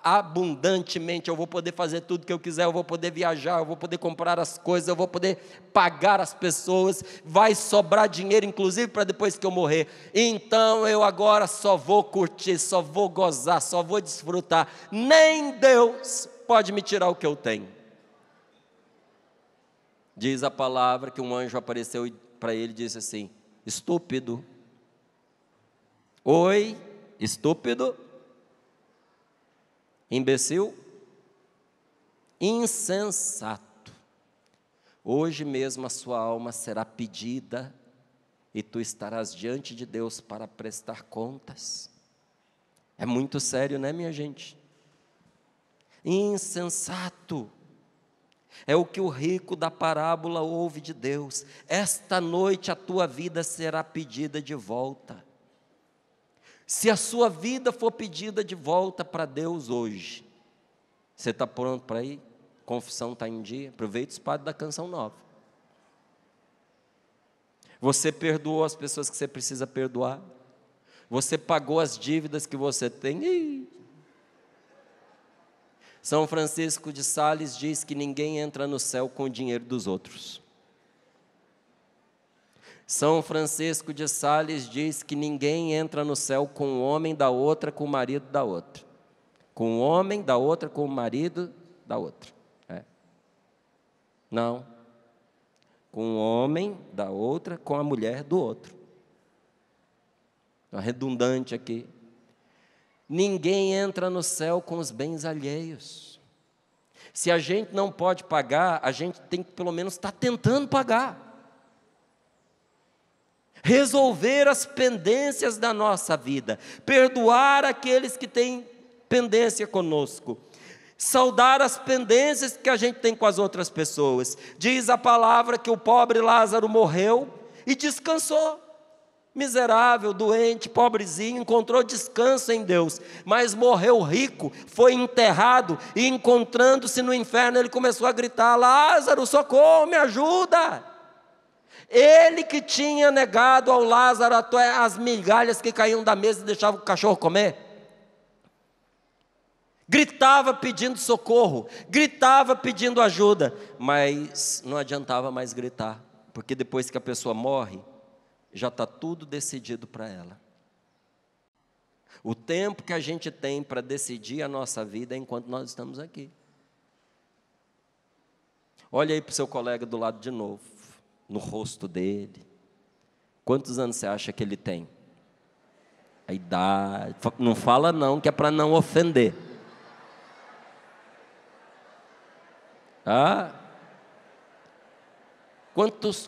abundantemente. Eu vou poder fazer tudo que eu quiser, eu vou poder viajar, eu vou poder comprar as coisas, eu vou poder pagar as pessoas, vai sobrar dinheiro inclusive para depois que eu morrer. Então eu agora só vou curtir, só vou gozar, só vou desfrutar. Nem Deus pode me tirar o que eu tenho. Diz a palavra que um anjo apareceu para ele e disse assim: estúpido. Oi, estúpido? Imbecil? Insensato. Hoje mesmo a sua alma será pedida e tu estarás diante de Deus para prestar contas. É muito sério, né, minha gente? Insensato. É o que o rico da parábola ouve de Deus: esta noite a tua vida será pedida de volta. Se a sua vida for pedida de volta para Deus hoje, você está pronto para ir? Confissão está em dia? Aproveita o espaço da canção nova. Você perdoou as pessoas que você precisa perdoar? Você pagou as dívidas que você tem. Ih. São Francisco de Sales diz que ninguém entra no céu com o dinheiro dos outros. São Francisco de Sales diz que ninguém entra no céu com o homem da outra, com o marido da outra. Com o homem da outra, com o marido da outra. Não. Com o homem da outra, com a mulher do outro. Está redundante aqui. Ninguém entra no céu com os bens alheios. Se a gente não pode pagar, a gente tem que pelo menos estar tentando pagar. Resolver as pendências da nossa vida. Perdoar aqueles que têm pendência conosco. Saudar as pendências que a gente tem com as outras pessoas. Diz a palavra que o pobre Lázaro morreu e descansou. Miserável, doente, pobrezinho, encontrou descanso em Deus, mas morreu rico, foi enterrado e encontrando-se no inferno, ele começou a gritar: Lázaro, socorro, me ajuda. Ele que tinha negado ao Lázaro até as migalhas que caíam da mesa e deixava o cachorro comer. Gritava pedindo socorro, gritava pedindo ajuda, mas não adiantava mais gritar, porque depois que a pessoa morre, já está tudo decidido para ela. O tempo que a gente tem para decidir a nossa vida é enquanto nós estamos aqui. Olha aí para o seu colega do lado de novo, no rosto dele. Quantos anos você acha que ele tem? A idade. Não fala não, que é para não ofender.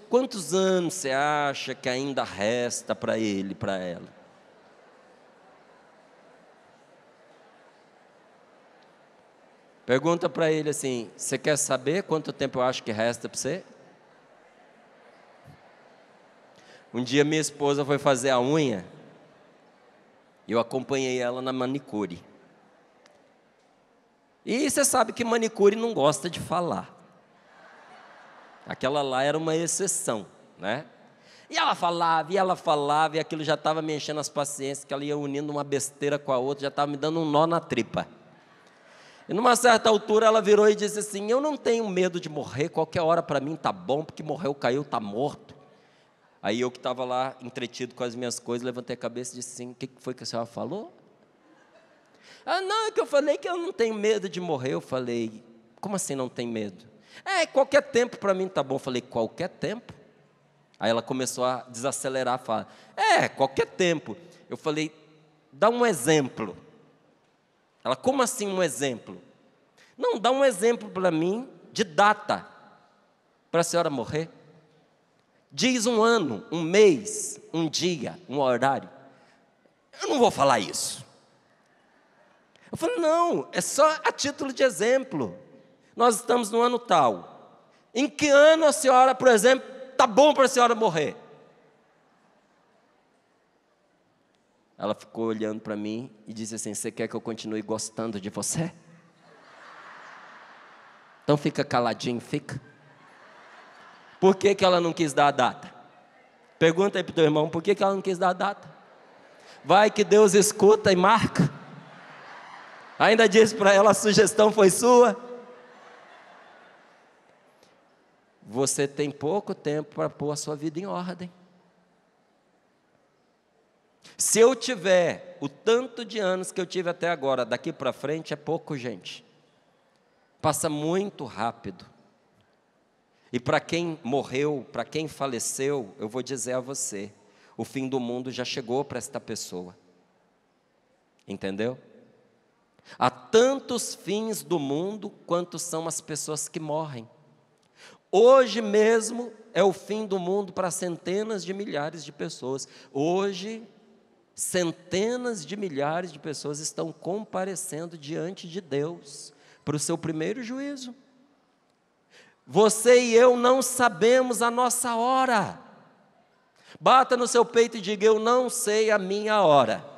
Quantos anos você acha que ainda resta para ele, para ela? Pergunta para ele assim: você quer saber quanto tempo eu acho que resta para você? Um dia minha esposa foi fazer a unha, e eu acompanhei ela na manicure. E você sabe que manicure não gosta de falar. Aquela lá era uma exceção, né? E ela falava, e aquilo já estava me enchendo as paciências, que ela ia unindo uma besteira com a outra, já estava me dando um nó na tripa. E numa certa altura ela virou e disse assim: eu não tenho medo de morrer, qualquer hora para mim tá bom, porque morreu, caiu, tá morto. Aí eu que estava lá entretido com as minhas coisas, levantei a cabeça e disse assim: o que foi que a senhora falou? Não, é que eu falei que eu não tenho medo de morrer. Eu falei: como assim não tem medo? Qualquer tempo para mim tá bom. Eu falei: qualquer tempo? Aí ela começou a desacelerar, a falar: qualquer tempo. Eu falei: dá um exemplo. Ela: como assim um exemplo? Não, dá um exemplo para mim de data para a senhora morrer. Diz um ano, um mês, um dia, um horário. Eu não vou falar isso. Eu falei: não, é só a título de exemplo. Nós estamos no ano tal. Em que ano a senhora, por exemplo, está bom para a senhora morrer? Ela ficou olhando para mim e disse assim: você quer que eu continue gostando de você? Então fica caladinho, fica. Por que ela não quis dar a data? Pergunta aí para o teu irmão: por que ela não quis dar a data? Vai que Deus escuta e marca. Ainda disse para ela: a sugestão foi sua. Você tem pouco tempo para pôr a sua vida em ordem. Se eu tiver o tanto de anos que eu tive até agora, daqui para frente é pouco, gente. Passa muito rápido. E para quem morreu, para quem faleceu, eu vou dizer a você: o fim do mundo já chegou para esta pessoa. Entendeu? Há tantos fins do mundo quanto são as pessoas que morrem. Hoje mesmo é o fim do mundo para centenas de milhares de pessoas. Hoje, centenas de milhares de pessoas estão comparecendo diante de Deus para o seu primeiro juízo. Você e eu não sabemos a nossa hora. Bata no seu peito e diga: eu não sei a minha hora.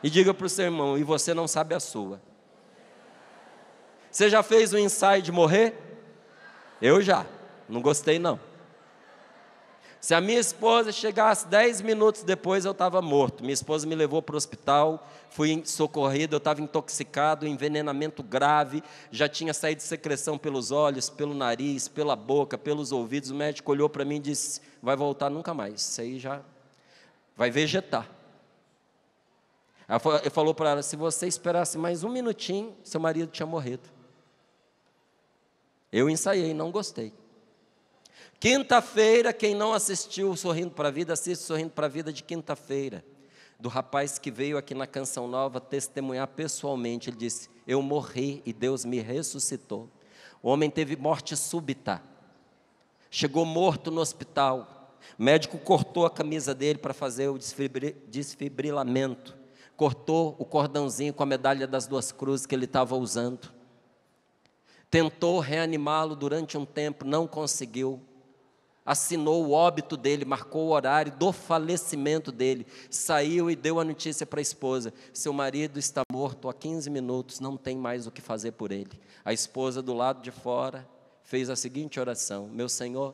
E diga para o seu irmão: e você não sabe a sua. Você já fez o ensaio de morrer? Eu já, não gostei não. Se a minha esposa chegasse 10 minutos depois, eu estava morto. Minha esposa me levou para o hospital, fui socorrido, eu estava intoxicado, envenenamento grave, já tinha saído secreção pelos olhos, pelo nariz, pela boca, pelos ouvidos. O médico olhou para mim e disse: vai voltar nunca mais, isso aí já vai vegetar. Ele falou para ela: se você esperasse mais um minutinho, seu marido tinha morrido. Eu ensaiei, não gostei. Quinta-feira, quem não assistiu Sorrindo para a Vida, assiste Sorrindo para a Vida de quinta-feira, do rapaz que veio aqui na Canção Nova testemunhar pessoalmente. Ele disse: eu morri e Deus me ressuscitou. O homem teve morte súbita, chegou morto no hospital, o médico cortou a camisa dele para fazer o desfibrilamento, cortou o cordãozinho com a medalha das 2 cruzes que ele estava usando, tentou reanimá-lo durante um tempo, não conseguiu. Assinou o óbito dele, marcou o horário do falecimento dele, saiu e deu a notícia para a esposa: seu marido está morto há 15 minutos, não tem mais o que fazer por ele. A esposa do lado de fora fez a seguinte oração: meu Senhor,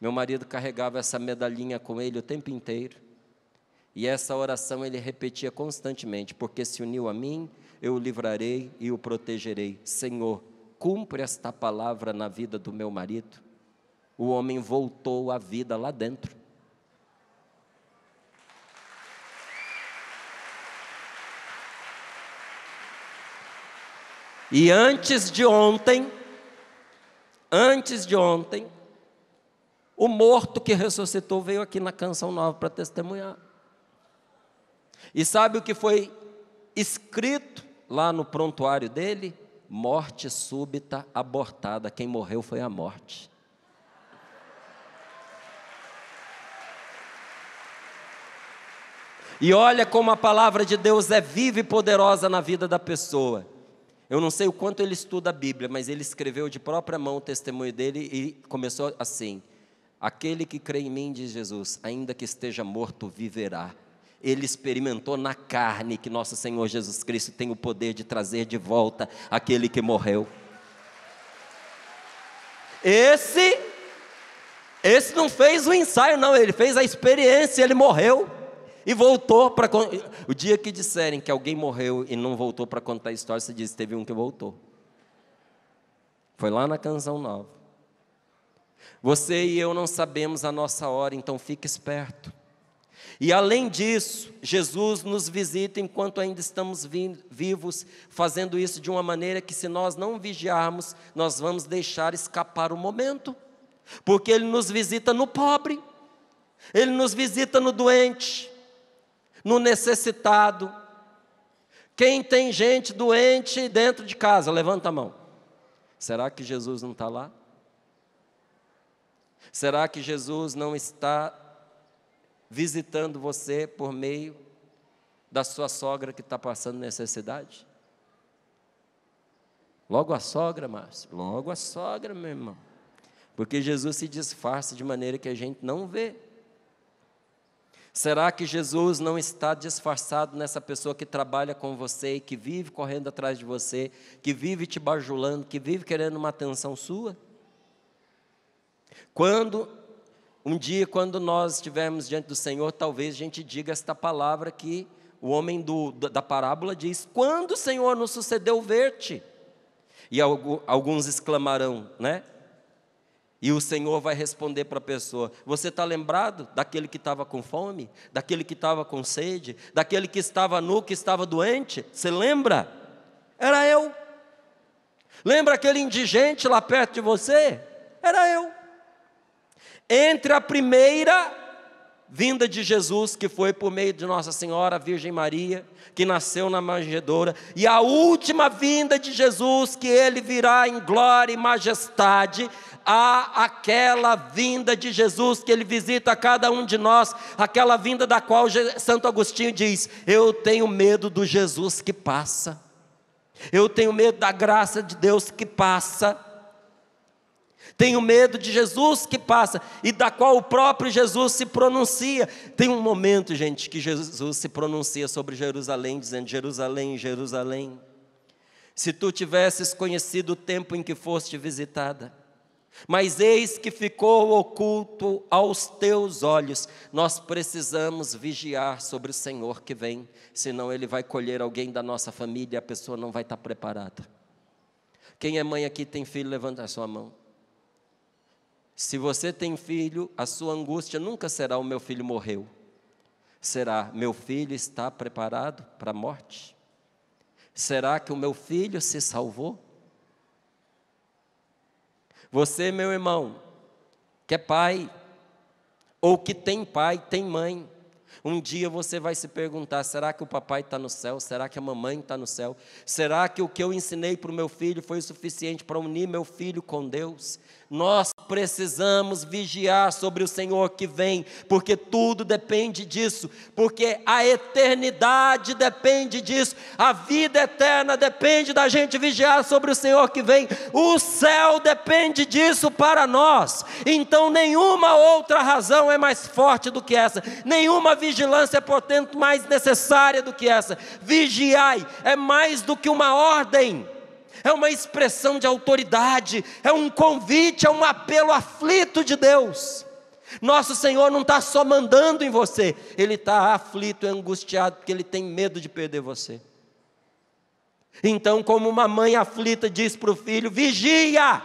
meu marido carregava essa medalhinha com ele o tempo inteiro, e essa oração ele repetia constantemente: porque se uniu a mim, eu o livrarei e o protegerei. Senhor, cumpre esta palavra na vida do meu marido. O homem voltou à vida lá dentro. E antes de ontem, o morto que ressuscitou veio aqui na Canção Nova para testemunhar. E sabe o que foi escrito lá no prontuário dele? Morte súbita abortada. Quem morreu foi a morte. E olha como a palavra de Deus é viva e poderosa na vida da pessoa. Eu não sei o quanto ele estuda a Bíblia, mas ele escreveu de própria mão o testemunho dele e começou assim: aquele que crê em mim, diz Jesus, ainda que esteja morto, viverá. Ele experimentou na carne que nosso Senhor Jesus Cristo tem o poder de trazer de volta aquele que morreu. Esse não fez o ensaio, não, ele fez a experiência, ele morreu. E voltou para... O dia que disserem que alguém morreu e não voltou para contar a história, você diz: teve um que voltou. Foi lá na Canção Nova. Você e eu não sabemos a nossa hora, então fique esperto. E além disso, Jesus nos visita enquanto ainda estamos vivos, fazendo isso de uma maneira que, se nós não vigiarmos, nós vamos deixar escapar o momento. Porque Ele nos visita no pobre, Ele nos visita no doente, no necessitado. Quem tem gente doente dentro de casa, levanta a mão. Será que Jesus não está lá? Será que Jesus não está visitando você por meio da sua sogra que está passando necessidade? Logo a sogra, Márcio, logo a sogra, meu irmão. Porque Jesus se disfarça de maneira que a gente não vê. Será que Jesus não está disfarçado nessa pessoa que trabalha com você e que vive correndo atrás de você, que vive te bajulando, que vive querendo uma atenção sua? Um dia, quando nós estivermos diante do Senhor, talvez a gente diga esta palavra que o homem da parábola diz: quando, Senhor, nos sucedeu ver-te? E alguns exclamarão, né? E o Senhor vai responder para a pessoa: você está lembrado daquele que estava com fome? Daquele que estava com sede? Daquele que estava nu, que estava doente? Você lembra? Era eu. Lembra aquele indigente lá perto de você? Era eu. Entre a primeira vinda de Jesus, que foi por meio de Nossa Senhora, a Virgem Maria, que nasceu na manjedoura, e a última vinda de Jesus, que Ele virá em glória e majestade, há aquela vinda de Jesus que Ele visita a cada um de nós, aquela vinda da qual Santo Agostinho diz: eu tenho medo do Jesus que passa, eu tenho medo da graça de Deus que passa, tenho medo de Jesus que passa, e da qual o próprio Jesus se pronuncia. Tem um momento, gente, que Jesus se pronuncia sobre Jerusalém, dizendo: Jerusalém, Jerusalém, se tu tivesses conhecido o tempo em que foste visitada, Mas eis que ficou oculto aos teus olhos. Nós precisamos vigiar sobre o Senhor que vem, senão Ele vai colher alguém da nossa família e a pessoa não vai estar preparada. Quem é mãe aqui tem filho, levanta a sua mão. Se você tem filho, a sua angústia nunca será: o meu filho morreu. Será: meu filho está preparado para a morte? Será que o meu filho se salvou? Você, meu irmão, que é pai, ou que tem pai, tem mãe, um dia você vai se perguntar: será que o papai está no céu? Será que a mamãe está no céu? Será que o que eu ensinei para o meu filho foi o suficiente para unir meu filho com Deus? Nós precisamos vigiar sobre o Senhor que vem, porque tudo depende disso, porque a eternidade depende disso, a vida eterna depende da gente vigiar sobre o Senhor que vem, o céu depende disso para nós. Então nenhuma outra razão é mais forte do que essa, nenhuma vigilância é, portanto, mais necessária do que essa. Vigiai é mais do que uma ordem, é uma expressão de autoridade, é um convite, é um apelo aflito de Deus. Nosso Senhor não está só mandando em você, Ele está aflito e angustiado, porque Ele tem medo de perder você. Então, como uma mãe aflita diz para o filho: vigia,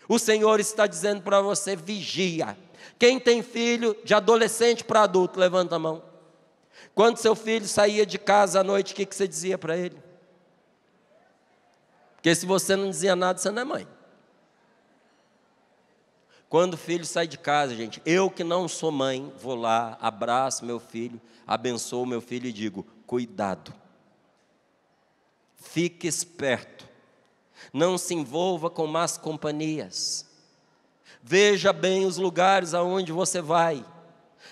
o Senhor está dizendo para você: vigia. Quem tem filho, de adolescente para adulto, levanta a mão. Quando seu filho saía de casa à noite, o que você dizia para ele? Porque se você não dizia nada, você não é mãe. Quando o filho sai de casa, gente, eu que não sou mãe, vou lá, abraço meu filho, abençoo meu filho e digo: cuidado, fique esperto, não se envolva com más companhias, veja bem os lugares aonde você vai.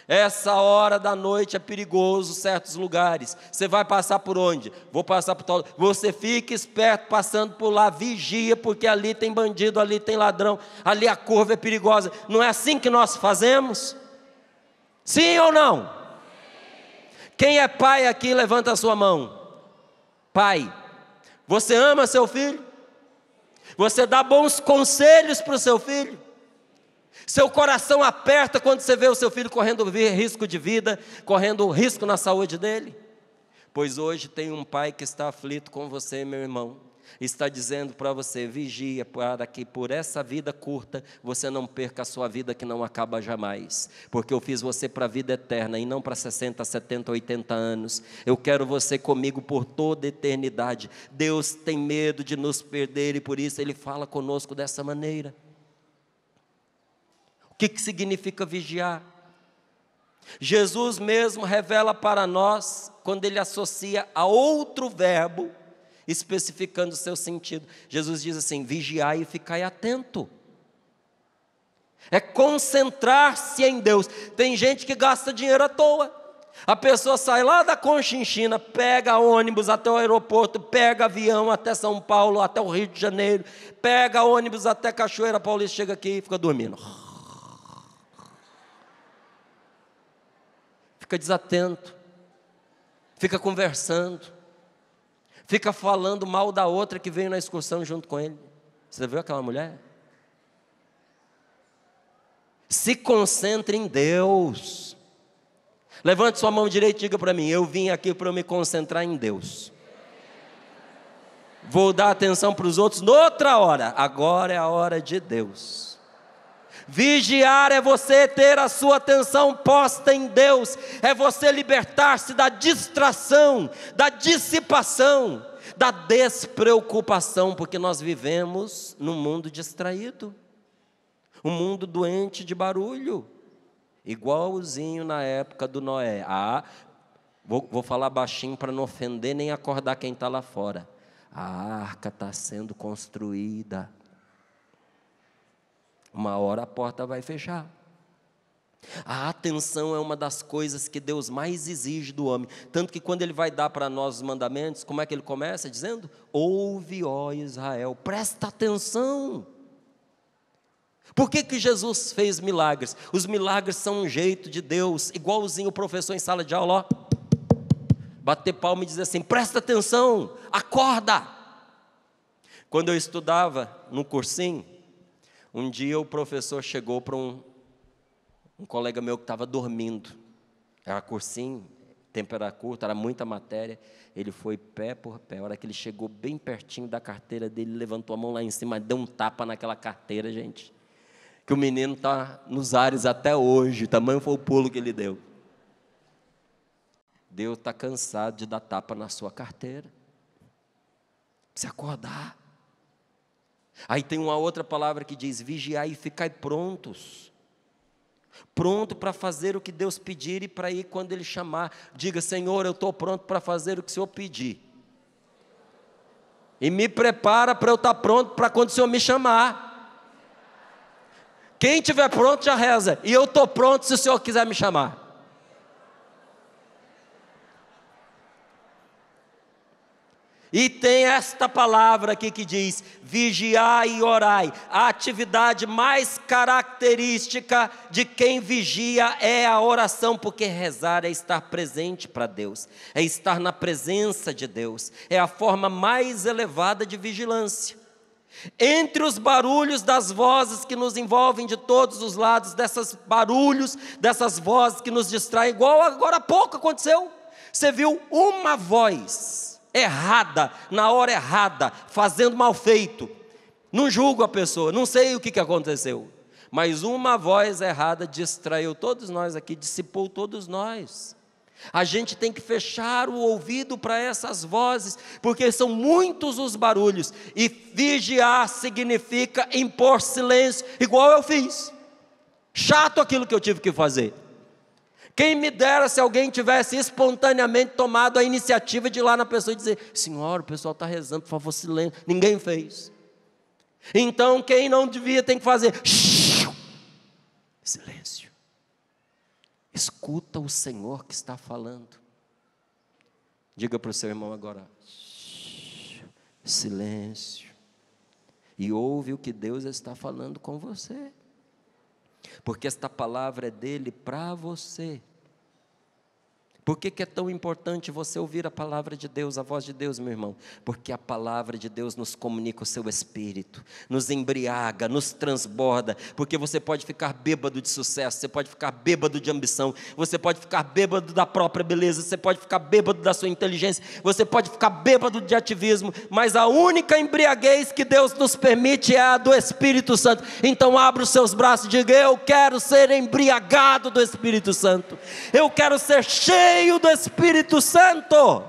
Essa hora da noite é perigoso, certos lugares. Você vai passar por onde? Vou passar por tal. Você fica esperto passando por lá, vigia, porque ali tem bandido, ali tem ladrão, ali a curva é perigosa. Não é assim que nós fazemos? Sim ou não? Quem é pai aqui, levanta a sua mão. Pai, você ama seu filho? Você dá bons conselhos para o seu filho? Seu coração aperta quando você vê o seu filho correndo risco de vida, correndo risco na saúde dele? Pois hoje tem um pai que está aflito com você, meu irmão, está dizendo para você: vigia, para que por essa vida curta você não perca a sua vida que não acaba jamais, porque eu fiz você para a vida eterna e não para 60, 70, 80 anos. Eu quero você comigo por toda a eternidade. Deus tem medo de nos perder e por isso Ele fala conosco dessa maneira. O que significa vigiar? Jesus mesmo revela para nós, quando Ele associa a outro verbo, especificando o seu sentido. Jesus diz assim: vigiai e ficai atento. É concentrar-se em Deus. Tem gente que gasta dinheiro à toa. A pessoa sai lá da Conchinchina, pega ônibus até o aeroporto, pega avião até São Paulo, até o Rio de Janeiro, pega ônibus até Cachoeira Paulista, chega aqui e fica dormindo. Fica desatento, fica conversando, fica falando mal da outra que veio na excursão junto com ele. Você viu aquela mulher? Se concentre em Deus. Levante sua mão direita e diga para mim: eu vim aqui para eu me concentrar em Deus. Vou dar atenção para os outros noutra hora. Agora é a hora de Deus. Vigiar é você ter a sua atenção posta em Deus, é você libertar-se da distração, da dissipação, da despreocupação, porque nós vivemos num mundo distraído, um mundo doente de barulho, igualzinho na época do Noé. Vou falar baixinho para não ofender nem acordar quem está lá fora. A arca está sendo construída. Uma hora a porta vai fechar. A atenção é uma das coisas que Deus mais exige do homem. Tanto que quando Ele vai dar para nós os mandamentos, como é que Ele começa? Dizendo: ouve, ó Israel, presta atenção. Por que Jesus fez milagres? Os milagres são um jeito de Deus, igualzinho o professor em sala de aula, ó, bater palma e dizer assim: presta atenção, acorda. Quando eu estudava no cursinho, Um dia o professor chegou para um colega meu que estava dormindo. Era cursinho, tempo era curto, era muita matéria. Ele foi pé por pé. A hora que ele chegou bem pertinho da carteira dele, levantou a mão lá em cima, deu um tapa naquela carteira, gente. Que o menino está nos ares até hoje, tamanho foi o pulo que ele deu. Deus está cansado de dar tapa na sua carteira. Precisa acordar. Aí tem uma outra palavra que diz: vigiai e ficai prontos. Pronto para fazer o que Deus pedir e para ir quando Ele chamar. Diga: Senhor, eu estou pronto para fazer o que o Senhor pedir. E me prepara para eu estar pronto para quando o Senhor me chamar. Quem estiver pronto já reza. E eu estou pronto se o Senhor quiser me chamar. E tem esta palavra aqui que diz: vigiai e orai. A atividade mais característica de quem vigia é a oração, porque rezar é estar presente para Deus, é estar na presença de Deus, é a forma mais elevada de vigilância. Entre os barulhos das vozes que nos envolvem de todos os lados, desses barulhos, dessas vozes que nos distraem, igual agora há pouco aconteceu, você viu uma voz errada, na hora errada, fazendo mal feito. Não julgo a pessoa, não sei o que aconteceu, mas uma voz errada distraiu todos nós aqui, dissipou todos nós. A gente tem que fechar o ouvido para essas vozes, porque são muitos os barulhos, e vigiar significa impor silêncio, igual eu fiz. Chato aquilo que eu tive que fazer. Quem me dera se alguém tivesse espontaneamente tomado a iniciativa de ir lá na pessoa e dizer: senhora, o pessoal está rezando, por favor, silêncio. Ninguém fez. Então quem não devia tem que fazer silêncio. Escuta o Senhor que está falando. Diga para o seu irmão agora: silêncio. E ouve o que Deus está falando com você. Porque esta palavra é dele para você. Por que é tão importante você ouvir a palavra de Deus, a voz de Deus, meu irmão? Porque a palavra de Deus nos comunica o seu espírito, nos embriaga, nos transborda, porque você pode ficar bêbado de sucesso, você pode ficar bêbado de ambição, você pode ficar bêbado da própria beleza, você pode ficar bêbado da sua inteligência, você pode ficar bêbado de ativismo, mas a única embriaguez que Deus nos permite é a do Espírito Santo. Então abra os seus braços e diga: eu quero ser embriagado do Espírito Santo, eu quero ser cheio do Espírito Santo.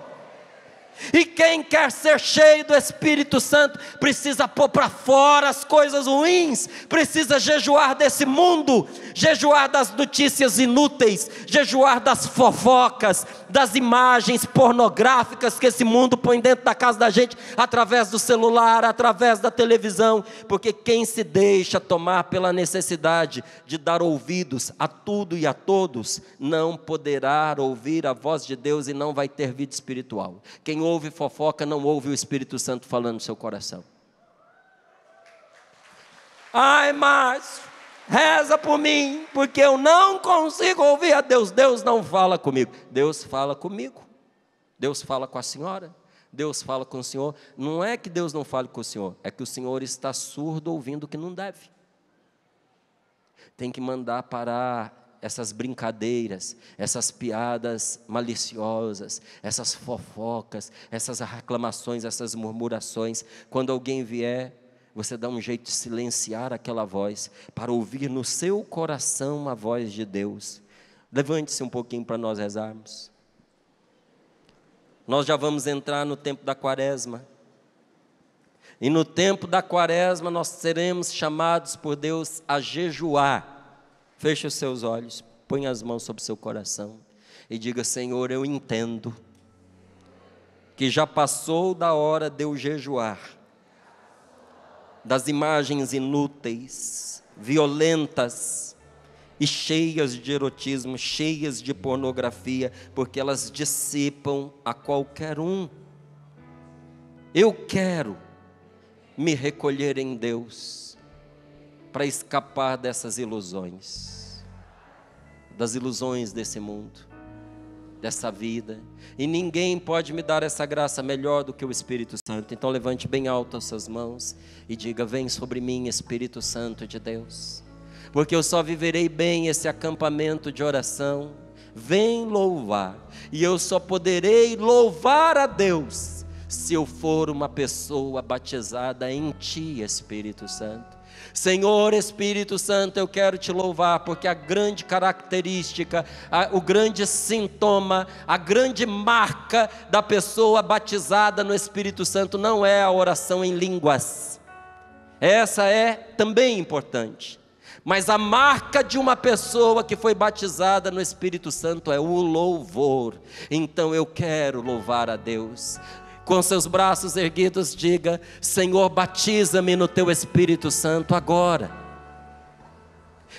E quem quer ser cheio do Espírito Santo precisa pôr para fora as coisas ruins, precisa jejuar desse mundo, jejuar das notícias inúteis, jejuar das fofocas, das imagens pornográficas que esse mundo põe dentro da casa da gente, através do celular, através da televisão, porque quem se deixa tomar pela necessidade de dar ouvidos a tudo e a todos, não poderá ouvir a voz de Deus e não vai ter vida espiritual. Quem ouve fofoca não ouve o Espírito Santo falando no seu coração. Ai, Márcio, reza por mim, porque eu não consigo ouvir a Deus. Deus não fala comigo. Deus fala comigo. Deus fala com a senhora. Deus fala com o senhor. Não é que Deus não fale com o senhor, é que o senhor está surdo ouvindo o que não deve. Tem que mandar parar essas brincadeiras, essas piadas maliciosas, essas fofocas, essas reclamações, essas murmurações. Quando alguém vier, você dá um jeito de silenciar aquela voz, para ouvir no seu coração a voz de Deus. Levante-se um pouquinho para nós rezarmos. Nós já vamos entrar no tempo da quaresma. E no tempo da quaresma nós seremos chamados por Deus a jejuar. Feche os seus olhos, põe as mãos sobre o seu coração e diga: Senhor, eu entendo que já passou da hora de eu jejuar das imagens inúteis, violentas e cheias de erotismo, cheias de pornografia, porque elas dissipam a qualquer um. Eu quero me recolher em Deus para escapar dessas ilusões, das ilusões desse mundo. dessa vida, e ninguém pode me dar essa graça melhor do que o Espírito Santo. Então levante bem alto as suas mãos e diga: vem sobre mim, Espírito Santo de Deus, porque eu só viverei bem esse acampamento de oração. Vem louvar, e eu só poderei louvar a Deus se eu for uma pessoa batizada em Ti, Espírito Santo. Senhor Espírito Santo, eu quero Te louvar, porque a grande característica, o grande sintoma, a grande marca da pessoa batizada no Espírito Santo não é a oração em línguas. Essa é também importante, mas a marca de uma pessoa que foi batizada no Espírito Santo é o louvor. Então eu quero louvar a Deus. Com seus braços erguidos, diga: Senhor, batiza-me no Teu Espírito Santo agora.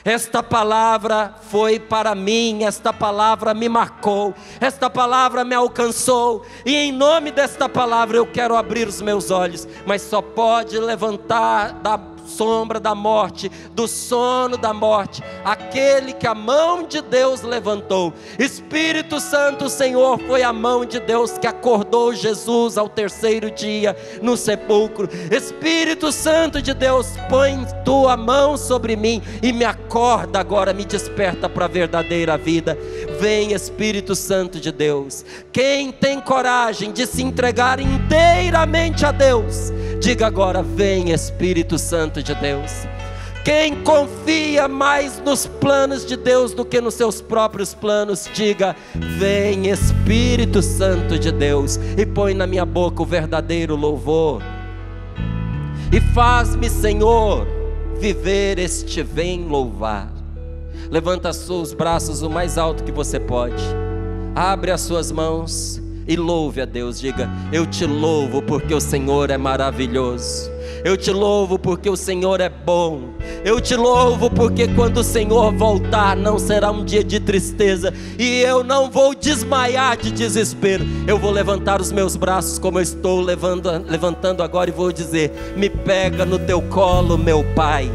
Esta palavra foi para mim, esta palavra me marcou, esta palavra me alcançou, e em nome desta palavra eu quero abrir os meus olhos, mas só pode levantar da sombra da morte, do sono da morte, aquele que a mão de Deus levantou. Espírito Santo, Senhor, foi a mão de Deus que acordou Jesus ao terceiro dia no sepulcro. Espírito Santo de Deus, põe Tua mão sobre mim e me acorda agora, me desperta para a verdadeira vida. Vem, Espírito Santo de Deus. Quem tem coragem de se entregar inteiramente a Deus, diga agora: vem, Espírito Santo de Deus. Quem confia mais nos planos de Deus do que nos seus próprios planos, diga: vem, Espírito Santo de Deus, e põe na minha boca o verdadeiro louvor, e faz-me, Senhor, viver este vem louvar. Levanta os seus braços o mais alto que você pode, abre as suas mãos e louve a Deus. Diga: eu Te louvo porque o Senhor é maravilhoso, eu Te louvo porque o Senhor é bom, eu Te louvo porque quando o Senhor voltar não será um dia de tristeza, e eu não vou desmaiar de desespero. Eu vou levantar os meus braços como eu estou levantando agora, e vou dizer: me pega no Teu colo, meu Pai.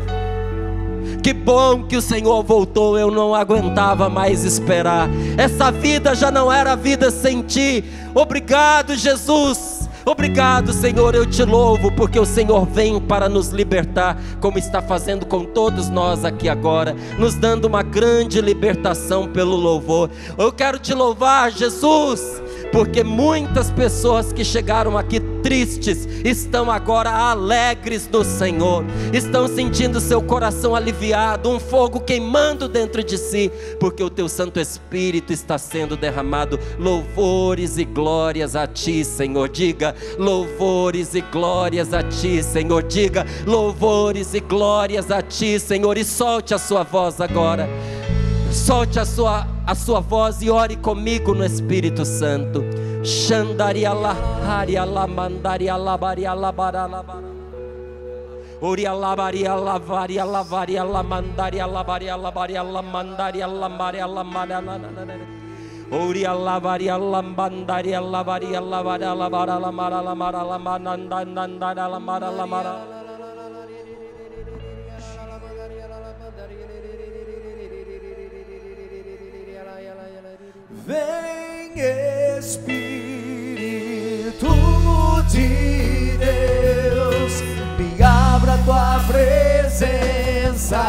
Que bom que o Senhor voltou, eu não aguentava mais esperar. Essa vida já não era vida sem Ti. Obrigado, Jesus. Obrigado, Senhor, eu Te louvo, porque o Senhor vem para nos libertar, como está fazendo com todos nós aqui agora, nos dando uma grande libertação pelo louvor. Eu quero Te louvar, Jesus, porque muitas pessoas que chegaram aqui tristes estão agora alegres no Senhor, estão sentindo seu coração aliviado, um fogo queimando dentro de si, porque o Teu Santo Espírito está sendo derramado. Louvores e glórias a Ti, Senhor. Diga: louvores e glórias a Ti, Senhor. Diga: louvores e glórias a Ti, Senhor. E solte a sua voz agora, solte a sua voz e ore comigo no Espírito Santo. Xandaria la haria la mandaria la baria la bara la bara. Oria la baria la varia la varia la mandaria la baria la baria la mandaria la maria la mara la la. Oria la varia la mandaria la varia la bara la bara la mara la mara la mananda nanda la mara la mara. Vem, Espírito de Deus, me abra Tua presença.